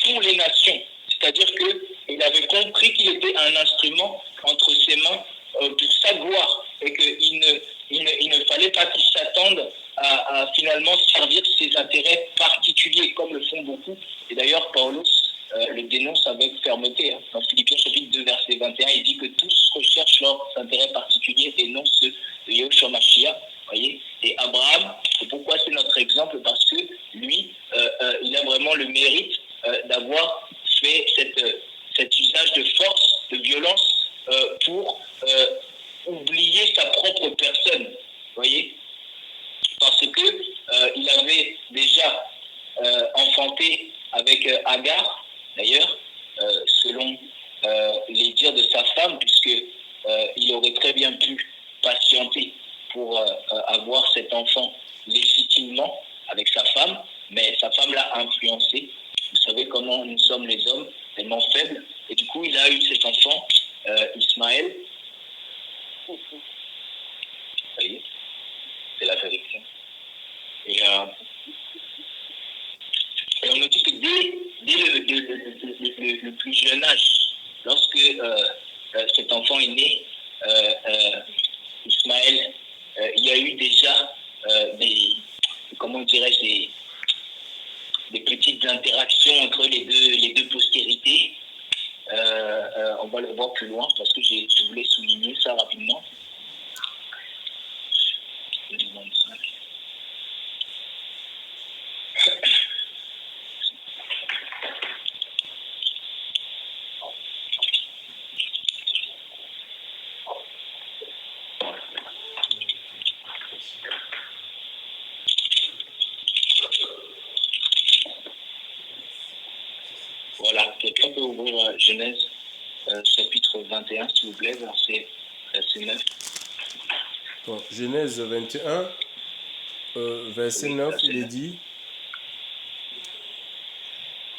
[SPEAKER 1] pour les nations. C'est-à-dire qu'il avait compris qu'il était un instrument entre ses mains pour sa gloire et qu'il ne fallait pas qu'il s'attende à finalement servir ses intérêts particuliers, comme le font beaucoup. Et d'ailleurs, Paulus le dénonce avec fermeté. Dans Philippiens chapitre 2, verset 21, il dit que tous recherchent leurs intérêts particuliers et non ceux de Yahushua Mashiach. Voyez. Et Abraham, c'est pourquoi c'est notre exemple, parce que lui, il a vraiment le mérite d'avoir fait cet usage de force, de violence, pour oublier sa propre personne. Voyez. Parce que il avait déjà enfanté avec Agar, d'ailleurs, selon les dires de sa femme, puisque il aurait très bien pu patienter pour avoir cet enfant légitimement avec sa femme, mais sa femme l'a influencé. Vous savez comment nous sommes les hommes, tellement faibles. Et du coup, il a eu cet enfant, Ismaël. Vous voyez, c'est la vérité. Et on nous dit que dès le plus jeune âge, lorsque cet enfant est né, Ismaël, il y a eu déjà des petites interactions entre les deux postérités. On va le voir plus loin parce que je voulais souligner ça rapidement. Voilà, quelqu'un peut ouvrir Genèse chapitre 21, s'il vous plaît, verset 9.
[SPEAKER 4] Donc, Genèse 21, verset 9, il est dit,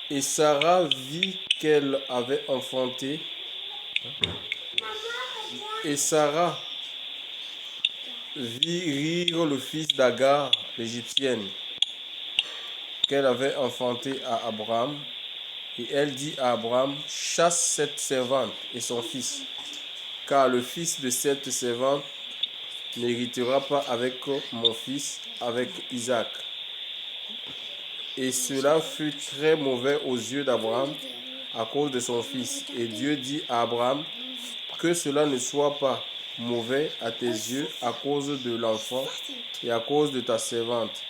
[SPEAKER 4] et Sarah vit qu'elle avait enfanté, et Sarah vit rire le fils d'Agar, l'Égyptienne, qu'elle avait enfanté à Abraham. Et elle dit à Abraham, chasse cette servante et son fils, car le fils de cette servante n'héritera pas avec mon fils, avec Isaac. Et cela fut très mauvais aux yeux d'Abraham à cause de son fils. Et Dieu dit à Abraham, que cela ne soit pas mauvais à tes yeux à cause de l'enfant et à cause de ta servante.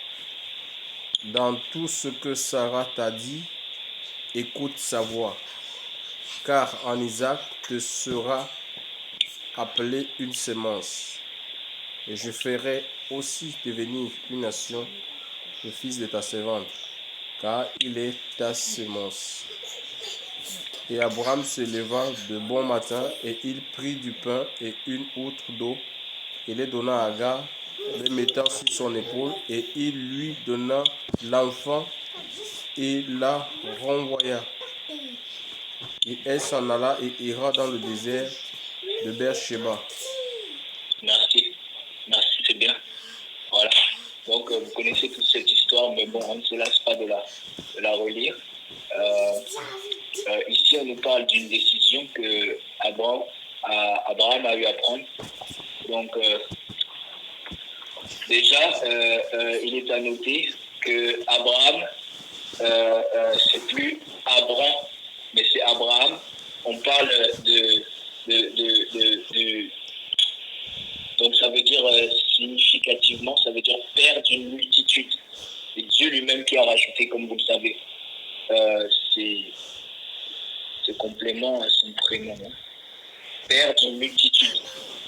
[SPEAKER 4] Dans tout ce que Sarah t'a dit, écoute sa voix, car en Isaac te sera appelée une semence. Et je ferai aussi devenir une nation le fils de ta servante, car il est ta semence. Et Abraham se leva de bon matin, et il prit du pain et une outre d'eau, et les donna à Agar, les mettant sur son épaule, et il lui donna l'enfant, et la renvoya. Et elle s'en alla et ira dans le désert de Beersheba.
[SPEAKER 1] Merci. Merci, c'est bien. Voilà. Donc, vous connaissez toute cette histoire, mais bon, on ne se lasse pas de la relire. Ici, on nous parle d'une décision que Abraham a eu à prendre. Donc, déjà, il est à noter que Abraham, c'est plus Abram, mais c'est Abraham. On parle donc ça veut dire significativement, ça veut dire père d'une multitude. C'est Dieu lui-même qui a rajouté, comme vous le savez, ce complément à son prénom. Père d'une multitude.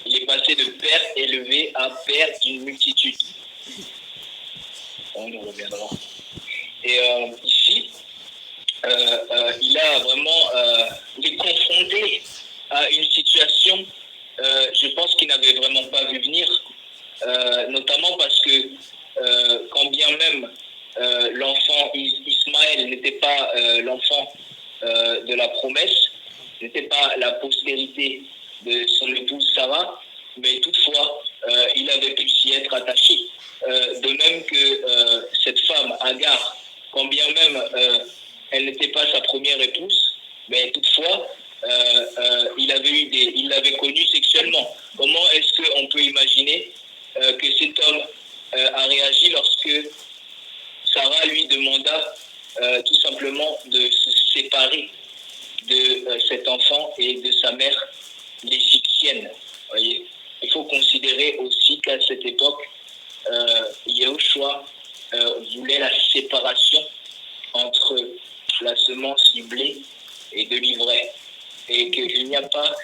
[SPEAKER 1] Il est passé de père élevé à père d'une multitude. On y reviendra. Et ici, il a vraiment il est confronté à une situation, je pense qu'il n'avait vraiment pas vu venir, notamment parce que quand bien même l'enfant Ismaël n'était pas l'enfant de la promesse, n'était pas la postérité de son épouse Sarah, mais toutefois, il avait pu s'y être attaché. De même que cette femme, Agar, quand bien même elle n'était pas sa première épouse, mais toutefois, il l'avait connue sexuellement. Comment est-ce qu'on peut imaginer que cet homme a réagi lorsque Sarah lui demanda tout simplement de se séparer de cet enfant et de sa mère l'égyptienne. Voyez, il faut considérer aussi qu'à cette époque, Yahushua voulait la séparation entre la semence du blé et de l'ivraie, et qu'il n'y a pas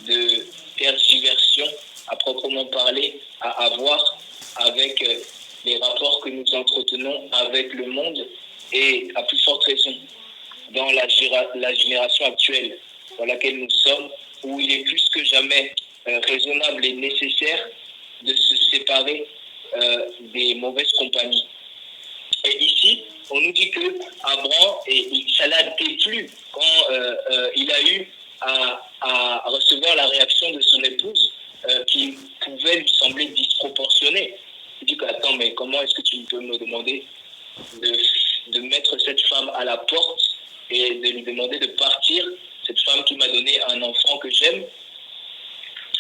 [SPEAKER 1] de tergiversion à proprement parler à avoir avec les rapports que nous entretenons avec le monde, et à plus forte raison dans la génération actuelle dans laquelle nous sommes, où il est plus que jamais raisonnable et nécessaire de se séparer des mauvaises compagnies. Et ici, on nous dit que Abraham, ça l'a déplu quand il a eu à recevoir la réaction de son épouse qui pouvait lui sembler disproportionnée. Il dit attends, mais comment est-ce que tu peux me demander de mettre cette femme à la porte et de lui demander de partir, cette femme qui m'a donné un enfant que j'aime?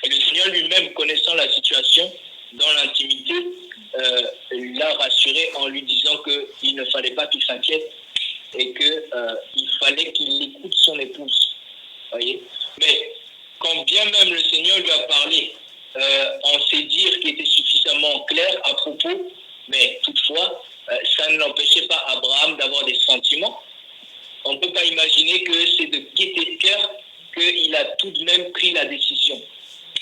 [SPEAKER 1] Et le Seigneur lui-même, connaissant la situation dans l'intimité, l'a rassuré en lui disant qu'il ne fallait pas qu'il s'inquiète et qu'il fallait qu'il écoute son épouse. Voyez? Mais quand bien même le Seigneur lui a parlé en ses dires qui étaient suffisamment clairs à propos, mais toutefois, ça ne l'empêchait pas Abraham d'avoir des sentiments. On ne peut pas imaginer que c'est de gaieté de cœur qu'il a tout de même pris la décision.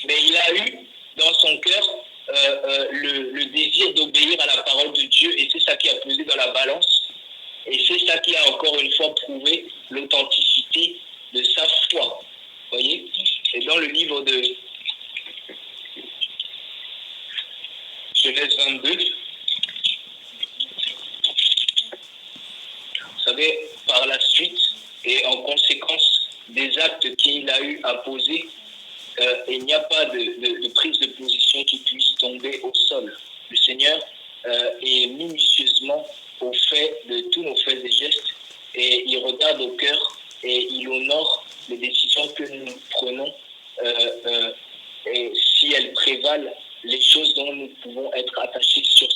[SPEAKER 1] Mais il a eu dans son cœur le désir d'obéir à la parole de Dieu, et c'est ça qui a pesé dans la balance, et c'est ça qui a encore une fois prouvé l'authenticité de sa foi. Vous voyez? Et dans le livre de Genèse 22, vous savez, par la suite et en conséquence des actes qu'il a eu à poser, il n'y a pas de prise de position qui puisse tomber au sol. Le Seigneur est minutieusement au fait de tous nos faits et gestes, et il regarde au cœur et il honore les décisions que nous prenons, et si elles prévalent les choses dont nous pouvons être attachés sur